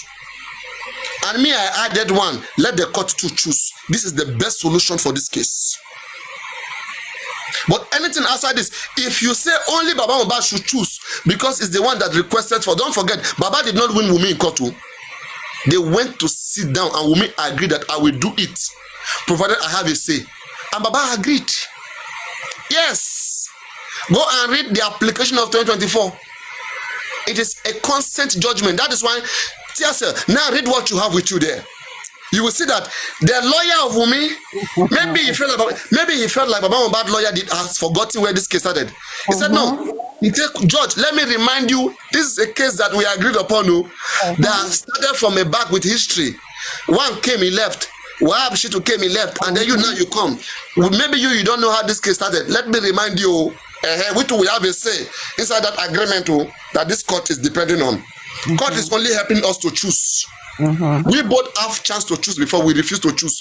And me, I added one. Let the court to choose. This is the best solution for this case. But anything outside this, if you say only Baba Mohbad should choose because it's the one that requested for, don't forget, Baba did not win Wunmi in court. They went to sit down and Wunmi agreed that I will do it, provided I have a say. And Baba agreed. Yes. Go and read the application of 2024. It is a consent judgment. That is why, now read what you have with you there. You will see that the lawyer of Wunmi, maybe he felt like Baba Mohbad lawyer has forgotten where this case started. He said, no, he said, Judge, let me remind you, this is a case that we agreed upon, that started from a back with history. One came, he left. Wahab Shitu came, he left. And then now you come. Maybe you don't know how this case started. Let me remind you, which we have a say inside that agreement that this court is depending on. Court is only helping us to choose. We both have chance to choose before we refuse to choose.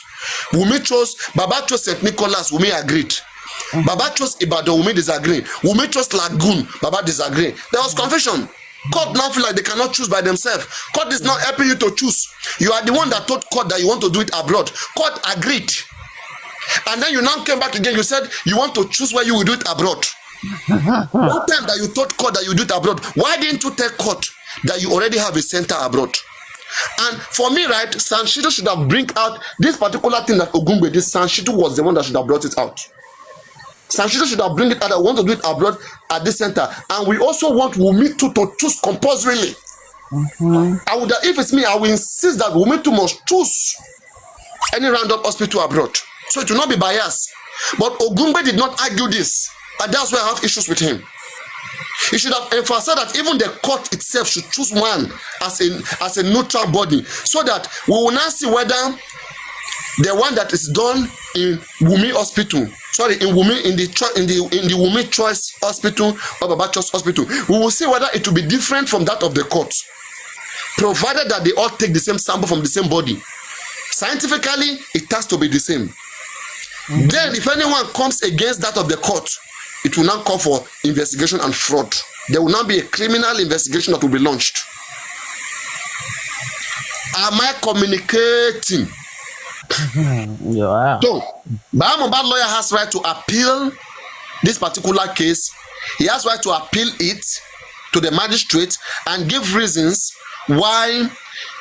Wunmi chose, Baba chose St. Nicholas, Wunmi agreed. Baba chose Ibadan, Wunmi disagreed. Wunmi chose Lagoon, Baba disagreed. There was confusion. Court now feel like they cannot choose by themselves. Court is not helping you to choose. You are the one that told court that you want to do it abroad. Court agreed. And then you now came back again. You said you want to choose where you will do it abroad. That time that you told court that you do it abroad, why didn't you tell court that you already have a center abroad? And for me, right, Sanshitu should have bring out this particular thing that Ogungbe did. Sanshitu was the one that should have brought it out. Sanshitu should have bring it out. I want to do it abroad at this center. And we also want Wumi to choose compulsorily. I would, if it's me, I will insist that Wumi must choose any random hospital abroad. So it will not be biased. But Ogungbe did not argue this. And that's why I have issues with him. He should have emphasized that even the court itself should choose one as a neutral body, so that we will now see whether the one that is done in Wumi Hospital, in the Wumi Choice Hospital or Baba Choice Hospital, we will see whether it will be different from that of the court, provided that they all take the same sample from the same body. Scientifically, it has to be the same. Then, if anyone comes against that of the court, it will now call for investigation and fraud. There will now be a criminal investigation that will be launched. Am I communicating? Yeah. So, Mohbad lawyer has right to appeal this particular case. He has right to appeal it to the magistrate and give reasons why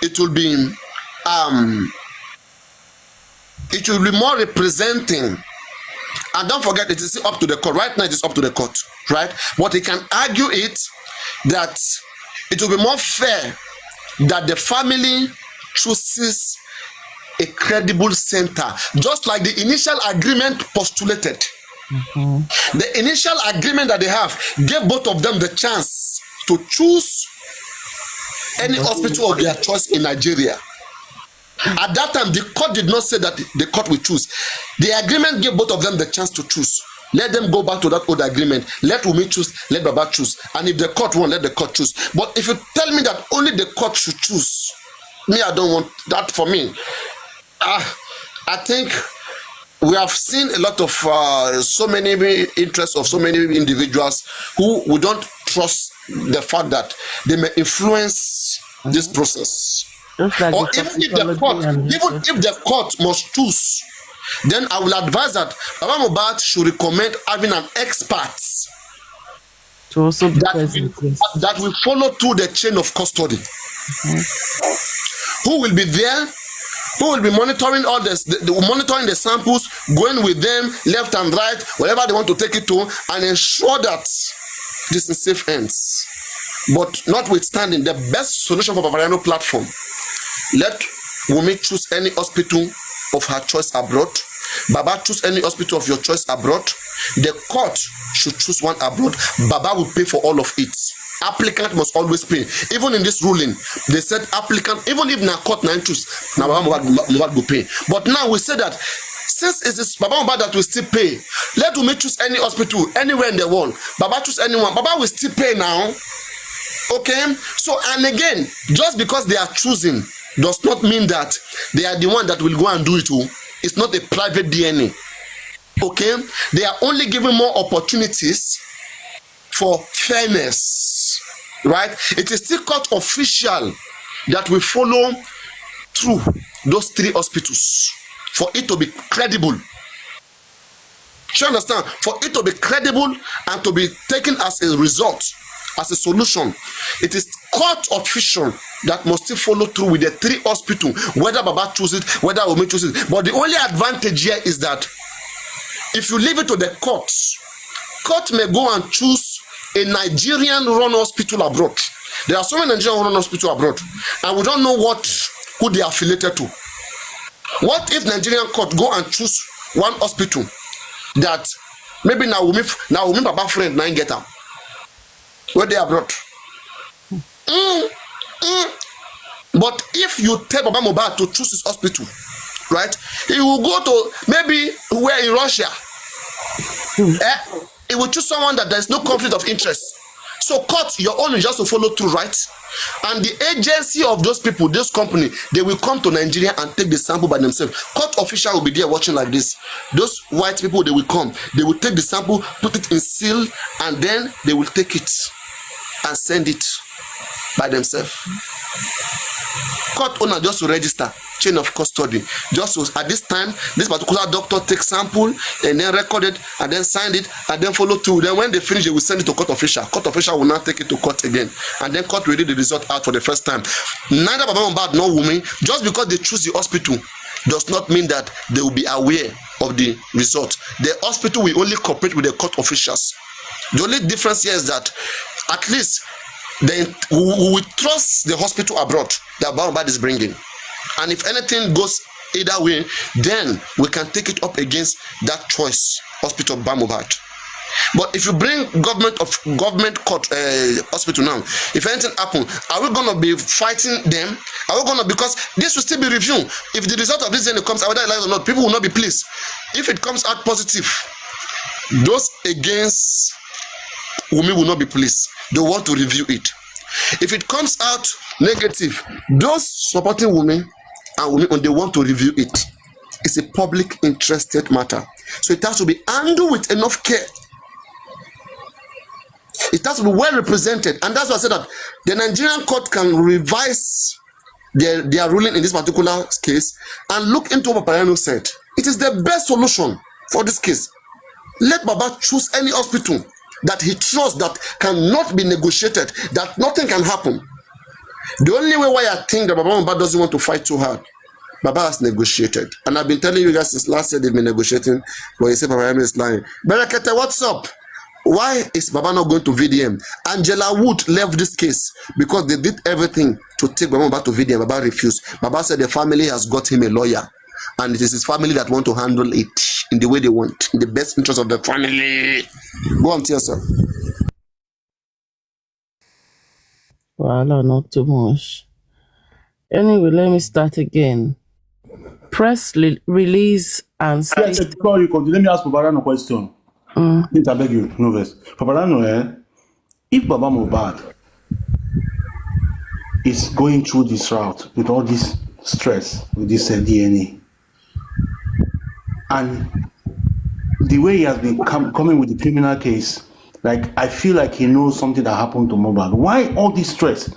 it will be more representing. And don't forget, it is up to the court. Right now, it is up to the court, right? But he can argue it that it will be more fair that the family chooses a credible center, just like the initial agreement postulated. The initial agreement that they have gave both of them the chance to choose any hospital of their choice in Nigeria. At that time, the court did not say that the court will choose. The agreement gave both of them the chance to choose. Let them go back to that old agreement. Let Wumi choose, let Baba choose. And if the court won't, let the court choose. But if you tell me that only the court should choose, me, I don't want that for me. I think we have seen a lot of so many interests of so many individuals who we don't trust the fact that they may influence this process. Like or even if the court must choose, then I will advise that Baba Mohbad should recommend having an expert to also be present, that will follow through the chain of custody. Who will be there? Who will be monitoring all this, monitoring the samples, going with them left and right, wherever they want to take it to, and ensure that this is safe hands. But notwithstanding, the best solution for Babariano platform, let Wumi choose any hospital of her choice abroad. Baba choose any hospital of your choice abroad. The court should choose one abroad. Baba will pay for all of it. Applicant must always pay. Even in this ruling, they said applicant, even if na court na choose, na Baba Mohbad will pay. But now we say that since it is Baba Mohbad that will still pay, let Wumi choose any hospital anywhere in the world. Baba choose anyone. Baba will still pay now. Okay? So, and again, just because they are choosing does not mean that they are the one that will go and do it. It's not a private DNA. Okay? They are only giving more opportunities for fairness. Right? It is still court official that will follow through those three hospitals for it to be credible. Do you understand? For it to be credible and to be taken as a result, as a solution, it is court official that must still follow through with the three hospital, whether Baba chooses it, whether Wumi chooses it. But the only advantage here is that if you leave it to the courts, court may go and choose a Nigerian-run hospital abroad. There are so many Nigerian-run hospitals abroad, and we don't know who they are affiliated to. What if Nigerian court go and choose one hospital that maybe now Wumi Baba friend now get up? Where they abroad. But if you tell Baba Mohbad to choose his hospital, right, he will go to maybe where in Russia. He will choose someone that there is no conflict of interest. So court, your own is just to follow through, right? And the agency of those people, this company, they will come to Nigeria and take the sample by themselves. Court official will be there watching like this. Those white people, they will come. They will take the sample, put it in seal, and then they will take it and send it by themselves. Court owner just to register chain of custody. Just to, at this time, this particular doctor takes sample and then record it and then sign it and then follow through. Then when they finish, they will send it to court official. Court official will now take it to court again. And then court will read the result out for the first time. Neither Baba Mohbad nor Wunmi, just because they choose the hospital does not mean that they will be aware of the result. The hospital will only cooperate with the court officials. The only difference here is that at least then we will trust the hospital abroad that Baba Mohbad is bringing. And if anything goes either way, then we can take it up against that choice, hospital Baba Mohbad. But if you bring government court hospital now, if anything happen, are we gonna be fighting them? Are we gonna, because this will still be reviewed. If the result of this thing comes out, whether it lies or not, people will not be pleased. If it comes out positive, those against Wunmi will not be pleased. They want to review it. If it comes out negative, those supporting Wunmi and Wunmi, they want to review it. It's a public interested matter, so it has to be handled with enough care. It has to be well represented, and that's why I said that the Nigerian court can revise their ruling in this particular case and look into what Paparano said. It is the best solution for this case. Let Baba choose any hospital that he trusts that cannot be negotiated, that nothing can happen. The only way why I think that Baba Mohbad doesn't want to fight too hard, Baba has negotiated. And I've been telling you guys since last year they've been negotiating, but you say Paparano is lying. Berekete, what's up? Why is Baba not going to VDM? Angela Wood left this case because they did everything to take Baba Mohbad to VDM. Baba refused. Baba said the family has got him a lawyer, and it is his family that want to handle it in the way they want, in the best interest of the family. Go on, Tia, sir. Wahala, not too much. Anyway, let me start again. Press release and Yes, before you continue, let me ask Paparano a question. Please, I beg you, no verse. Paparano, if Baba Mohbad is going through this route with all this stress, with this DNA, and the way he has been coming with the criminal case, like I feel like he knows something that happened to Mohbad. Why all this stress?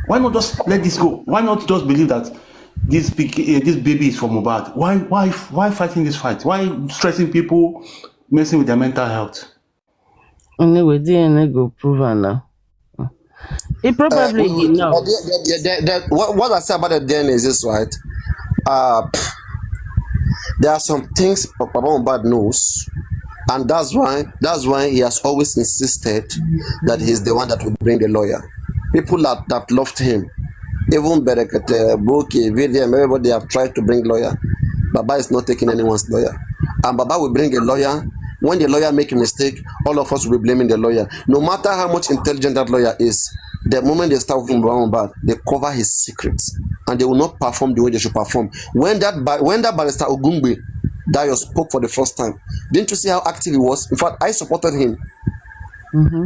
Why not just let this go? Why not just believe that this baby is for Mohbad? Why fighting this fight? Why stressing people, messing with their mental health? Anyway, DNA go prove her now. It probably knows. What I say about the DNA is this, right? There are some things Papa Mohbad knows, and that's why he has always insisted that he's the one that will bring the lawyer. People that loved him, even Berekete, Boki, VDM, everybody have tried to bring lawyer. Baba is not taking anyone's lawyer, and Baba will bring a lawyer. When the lawyer make a mistake, all of us will be blaming the lawyer. No matter how much intelligent that lawyer is, the moment they start with Mohbad, they cover his secrets, and they will not perform the way they should perform. When that barrister Ogungbe Dayo spoke for the first time, didn't you see how active he was? In fact, I supported him.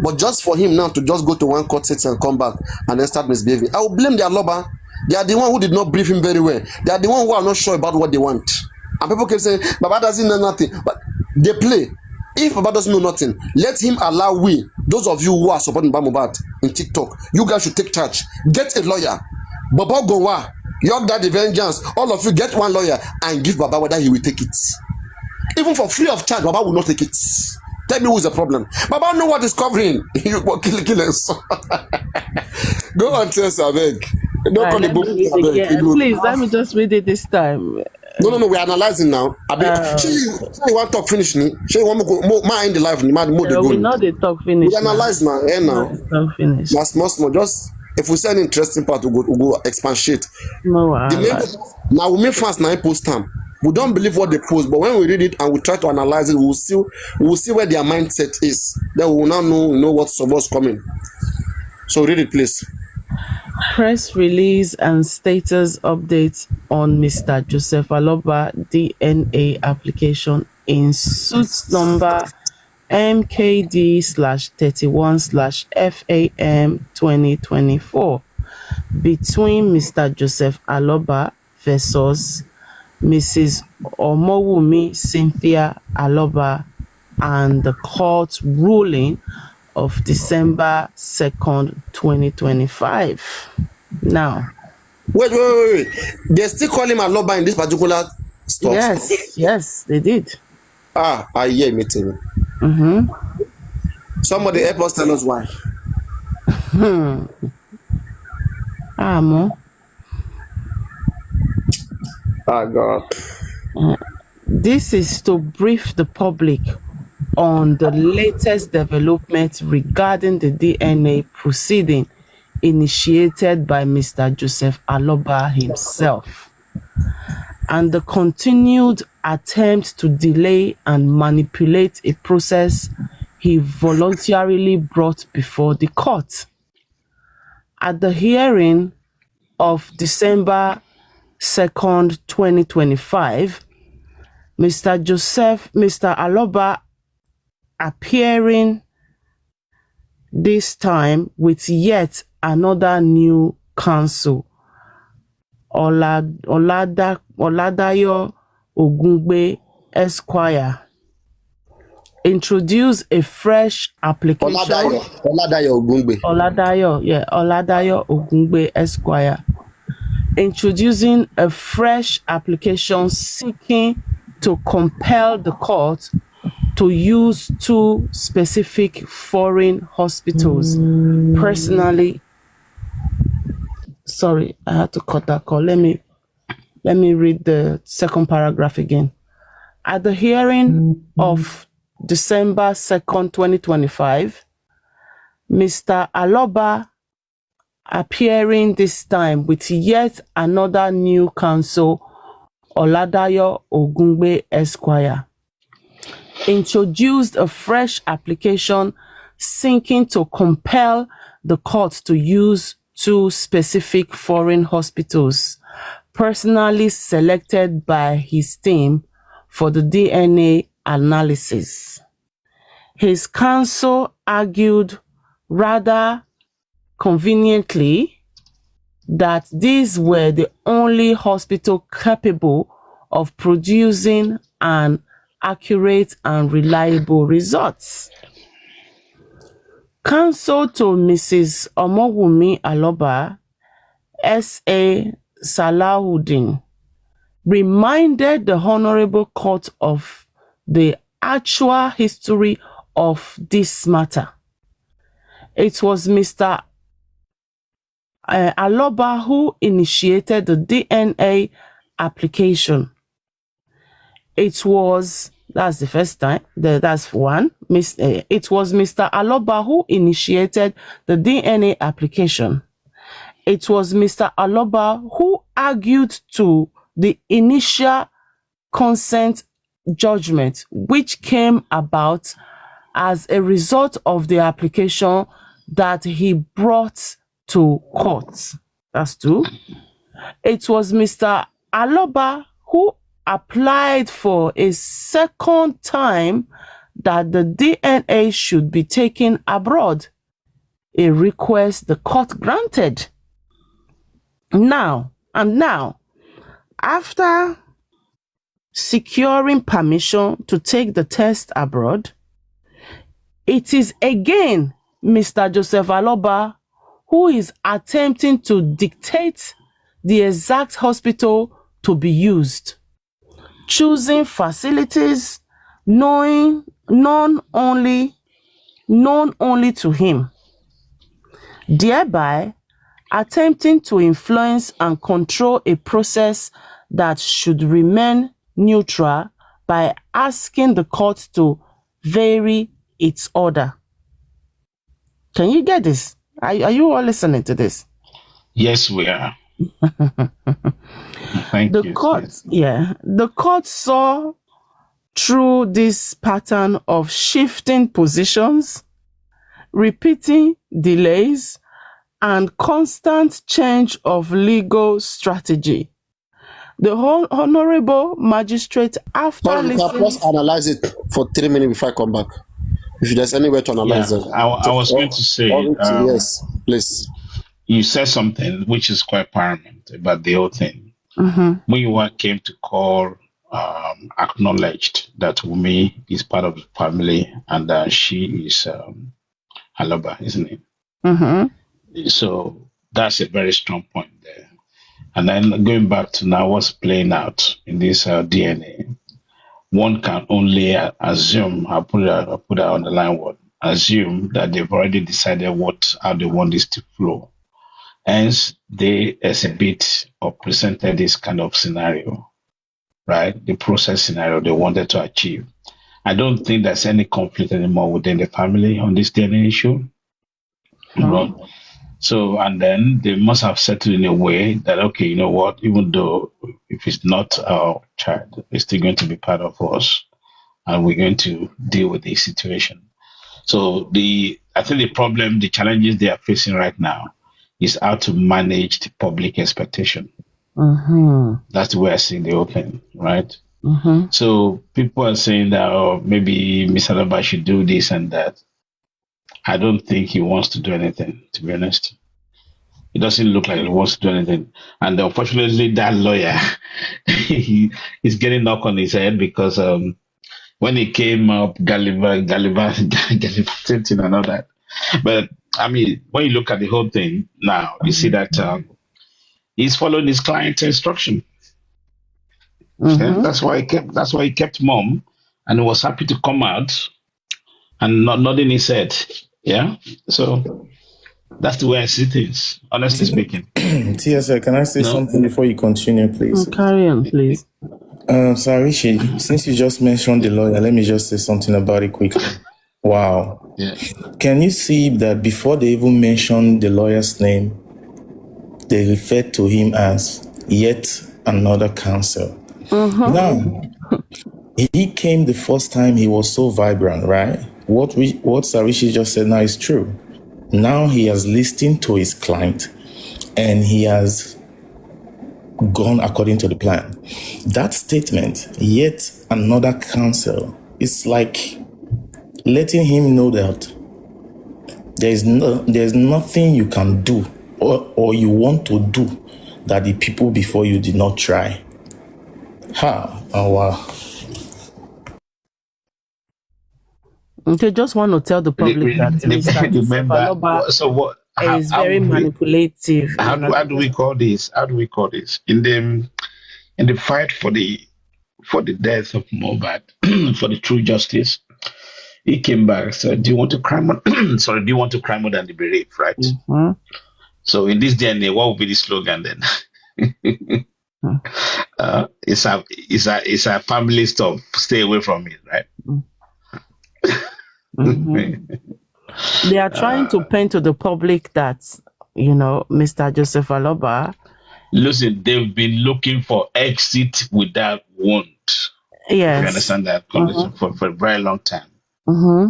But just for him now to just go to one court sitting and come back and then start misbehaving, I will blame their lawyer. They are the one who did not brief him very well. They are the one who are not sure about what they want. And people keep saying, Baba doesn't know nothing. But they play. If Baba doesn't know nothing, let him allow those of you who are supporting Baba Mohbad in TikTok, you guys should take charge. Get a lawyer. Baba Gowa, York Daddy Vengeance, all of you get one lawyer and give Baba whether he will take it. Even for free of charge, Baba will not take it. Tell me who's the problem. Baba know what is covering. You will kill us. Go on, tell us, I beg. Don't call the book. Please, let me just read it this time. No, we're analyzing now. You want to talk finish me? She want to go more in the life. We know the talk finish. We analyze now. Talk finish. That's more. Just if we say an interesting part, we'll go expatiate. No, now we make fast now post time. We don't believe what they post, but when we read it and we try to analyze it, we will see where their mindset is. Then we will now know what's coming. So read it, please. Press release and status updates on Mr. Joseph Aloba DNA application in suit number MKD/31/FAM 2024 between Mr. Joseph Aloba versus Mrs. Omowumi Cynthia Aloba, and the court ruling of December 2nd, 2025. Now, Wait. They still call him Aloba in this particular stuff. yes, they did. I hear me too. Somebody help us tell us why. Mo. God. This is to brief the public on the latest development regarding the DNA proceeding initiated by Mr. Joseph Aloba himself and the continued attempt to delay and manipulate a process he voluntarily brought before the court. At the hearing of December 2nd, 2025, Mr. Aloba appearing this time with yet another new counsel, Oladayo Ogungbe Esquire, introduced a fresh application. Oladayo Ogungbe. Oladayo Ogungbe Esquire, introducing a fresh application seeking to compel the court to use 2 specific foreign hospitals. Personally, sorry, I had to cut that call. Let me read the second paragraph again. At the hearing of December 2nd, 2025, Mr. Aloba appearing this time with yet another new counsel, Oladayo Ogungbe Esquire, introduced a fresh application seeking to compel the court to use 2 specific foreign hospitals personally selected by his team for the DNA analysis. His counsel argued rather conveniently that these were the only hospital capable of producing an accurate and reliable results. Counsel to Mrs. Omowumi Aloba, S.A. Salahuddin, reminded the Honorable Court of the actual history of this matter. It was Mr. Aloba who initiated the DNA application. It was, that's the first time, that's one. It was Mr. Aloba who initiated the DNA application. It was Mr. Aloba who argued to the initial consent judgment, which came about as a result of the application that he brought to court. That's 2. It was Mr. Aloba who applied for a second time that the DNA should be taken abroad, a request the court granted. Now, after securing permission to take the test abroad, it is again Mr. Joseph Aloba who is attempting to dictate the exact hospital to be used, choosing facilities known only to him, thereby attempting to influence and control a process that should remain neutral by asking the court to vary its order. Can you get this? Are you all listening to this? Yes, we are. Thank you. The court saw through this pattern of shifting positions, repeating delays, and constant change of legal strategy. The Honorable Magistrate, after listening... Let's analyze it for 3 minutes before I come back. If there's any way to analyze it. I was going to say... yes, please. You said something which is quite paramount about the whole thing. Muyiwa came to call, acknowledged that Wumi is part of the family and that she is Aloba, isn't it? Mm-hmm. So that's a very strong point there. And then going back to now what's playing out in this DNA, one can only assume, I put that on the line word, assume that they've already decided how they want this to flow. Hence, they exhibit or presented this kind of scenario, right? The process scenario they wanted to achieve. I don't think there's any conflict anymore within the family on this DNA issue. Right? So, and then they must have settled in a way that, okay, you know what, even though if it's not our child, it's still going to be part of us and we're going to deal with the situation. So I think the challenges they are facing right now is how to manage the public expectation. Mm-hmm. That's the way I see the open, right? Mm-hmm. So people are saying that, oh, maybe Mr. Alaba should do this and that. I don't think he wants to do anything, to be honest. It doesn't look like he wants to do anything. And unfortunately, that lawyer, he's getting knocked on his head because when he came up, gallivanting and all that. But I mean, when you look at the whole thing now, you see that he's following his client's instruction. Yeah? Mm-hmm. That's why he kept mum and was happy to come out and not nodding his head. Yeah. So that's the way I see things, honestly speaking. TSA, can I say No? something before you continue, please? Carry on, please. Sarishi, since you just mentioned the lawyer, let me just say something about it quickly. Wow. Yeah. Can you see that before they even mentioned the lawyer's name, they referred to him as yet another counsel? Now, he came the first time, he was so vibrant, right? What Sarishi just said now is true. Now he has listened to his client and he has gone according to the plan. That statement, yet another counsel, is like letting him know that there's nothing you can do or you want to do that the people before you did not try. Oh wow. They just want to tell the public that Mr. Joseph Aloba so what? is very manipulative. How do we call this? How do we call this in the fight for the death of Mohbad, for the true justice? He came back and said, "Do you want to cry more? Sorry, do you want to cry more than the bereaved?" Right. Mm-hmm. So in this DNA, what would be the slogan then? It's a family stuff. Stay away from it, right? Mm-hmm. They are trying to paint to the public that, Mr. Joseph Aloba. Listen, they've been looking for exit without want. Yes. You understand that for a very long time. Mm-hmm.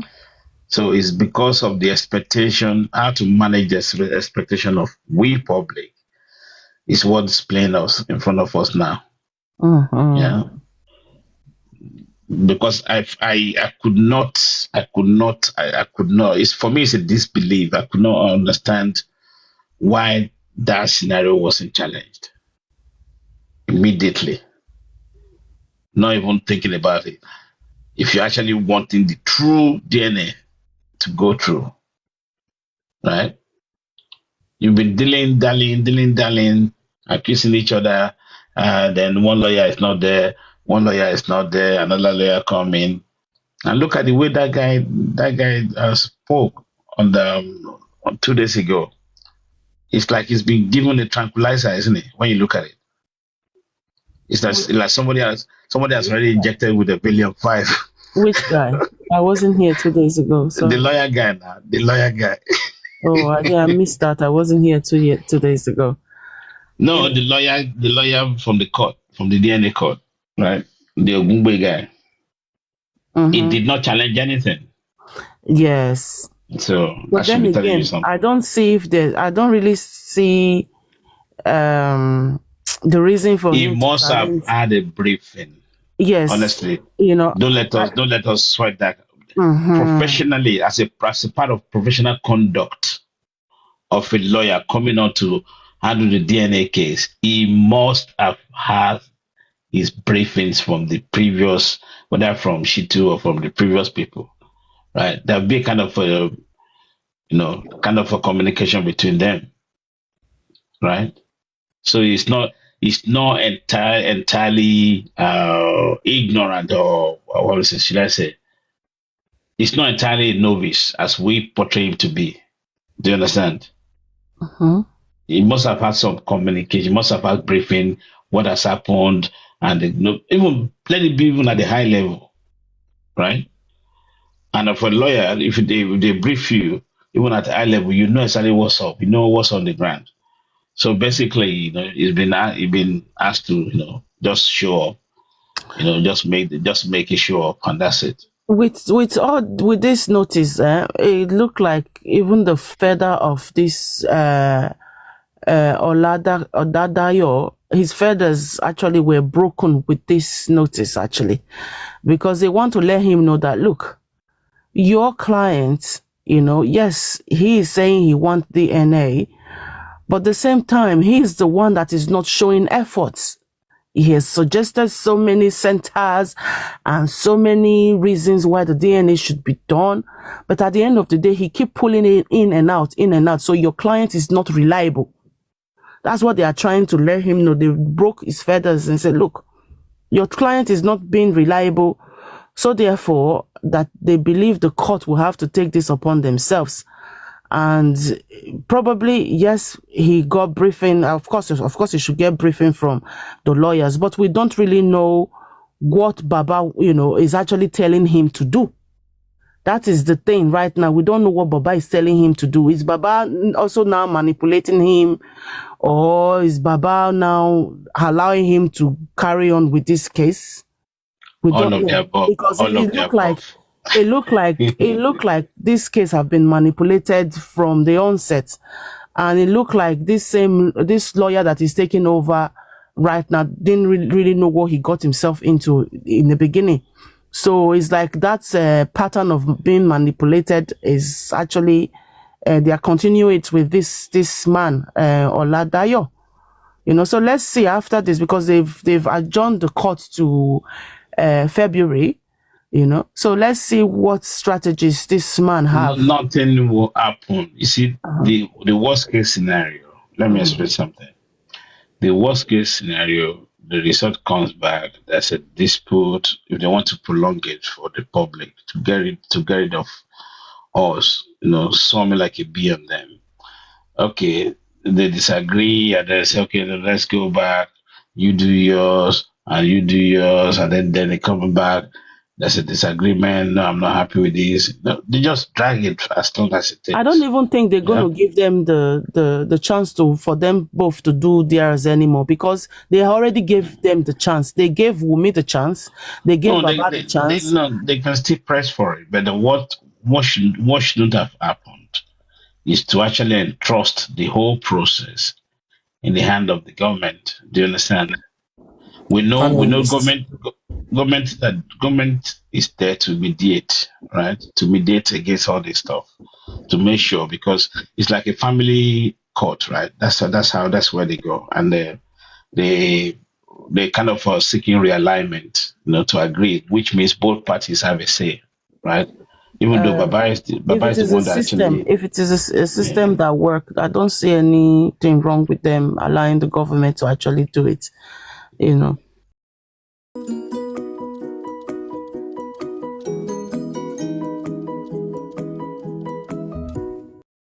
So it's because of the expectation, how to manage the expectation of we public is what's playing us in front of us now. Mm-hmm. Yeah. Because I could not, it's for me, it's a disbelief. I could not understand why that scenario wasn't challenged immediately. Not even thinking about it. If you're actually wanting the true DNA to go through, right? You've been dilly-dallying, accusing each other. Then one lawyer is not there, another lawyer come in. And look at the way that guy spoke on 2 days ago. It's like he's been given a tranquilizer, isn't it? When you look at it, it's like somebody has already injected with a Valium-5. Which guy? I wasn't here 2 days ago. So The lawyer guy. Oh, I missed that. I wasn't here 2 days ago. No, the lawyer from the court, from the DNA court, right? The Ogungbe guy. Mm-hmm. He did not challenge anything. Yes. So but then again, I don't really see the reason for he him must have had a briefing. Yes. Honestly. Don't let us sweat that. Mm-hmm. Professionally, as a part of professional conduct of a lawyer coming on to handle the DNA case, he must have had his briefings from the previous, whether from Shitu or from the previous people, right? There'll be kind of kind of a communication between them, right? So it's not entirely ignorant, or what is it, should I say? It's not entirely a novice as we portray him to be. Do you understand? Mhm. He must have had some communication, must have had briefing, what has happened, and even let it be even at the high level, right? And for a lawyer, if they brief you, even at the high level, you know exactly what's up, you know what's on the ground. So basically, he's been asked to, just show up, just make it show up, and that's it. With this notice, it looked like even the feather of this Oladayo, his feathers actually were broken with this notice, actually, because they want to let him know that, look, your client, yes, he is saying he wants DNA, but at the same time, he is the one that is not showing efforts. He has suggested so many centers and so many reasons why the DNA should be done. But at the end of the day, he keep pulling it in and out, in and out. So your client is not reliable. That's what they are trying to let him know. They broke his feathers and said, look, your client is not being reliable. So therefore, that they believe the court will have to take this upon themselves. And probably, yes, he got briefing. Of course, he should get briefing from the lawyers, but we don't really know what Baba, is actually telling him to do. That is the thing right now. We don't know what Baba is telling him to do. Is Baba also now manipulating him, or is Baba now allowing him to carry on with this case? We All don't of the know, above. because All of the above. it looked like this case have been manipulated from the onset, and it looked like this lawyer that is taking over right now didn't really know what he got himself into in the beginning. So it's like that's a pattern of being manipulated is actually they are continuing it with this man Oladayo. So let's see after this, because they've adjourned the court to February. So let's see what strategies this man have. Nothing will happen. You see, the worst case scenario. Let me explain something. The worst case scenario, the result comes back. There's a dispute. If they want to prolong it for the public to get rid of us, something like a bee on them. Okay, they disagree, and they say, okay, then let's go back. You do yours, and you do yours, and then they come back. There's a disagreement. No, I'm not happy with this. No, they just drag it as long as it I don't takes. even think they're going Yeah. to give them the chance for them both to do theirs anymore, because they already gave them the chance. They gave Wumi the chance. They gave No, Baba the chance. they can still press for it. But what shouldn't have happened is to actually entrust the whole process in the hand of the government. Do you understand? We know Panelists, government is there to mediate, right? To mediate against all this stuff, to make sure, because it's like a family court, right? That's where they go, and they kind of are seeking realignment, to agree, which means both parties have a say, right? Even though If Baba it is the is a one that system, actually, if it is a yeah. system that works, I don't see anything wrong with them allowing the government to actually do it.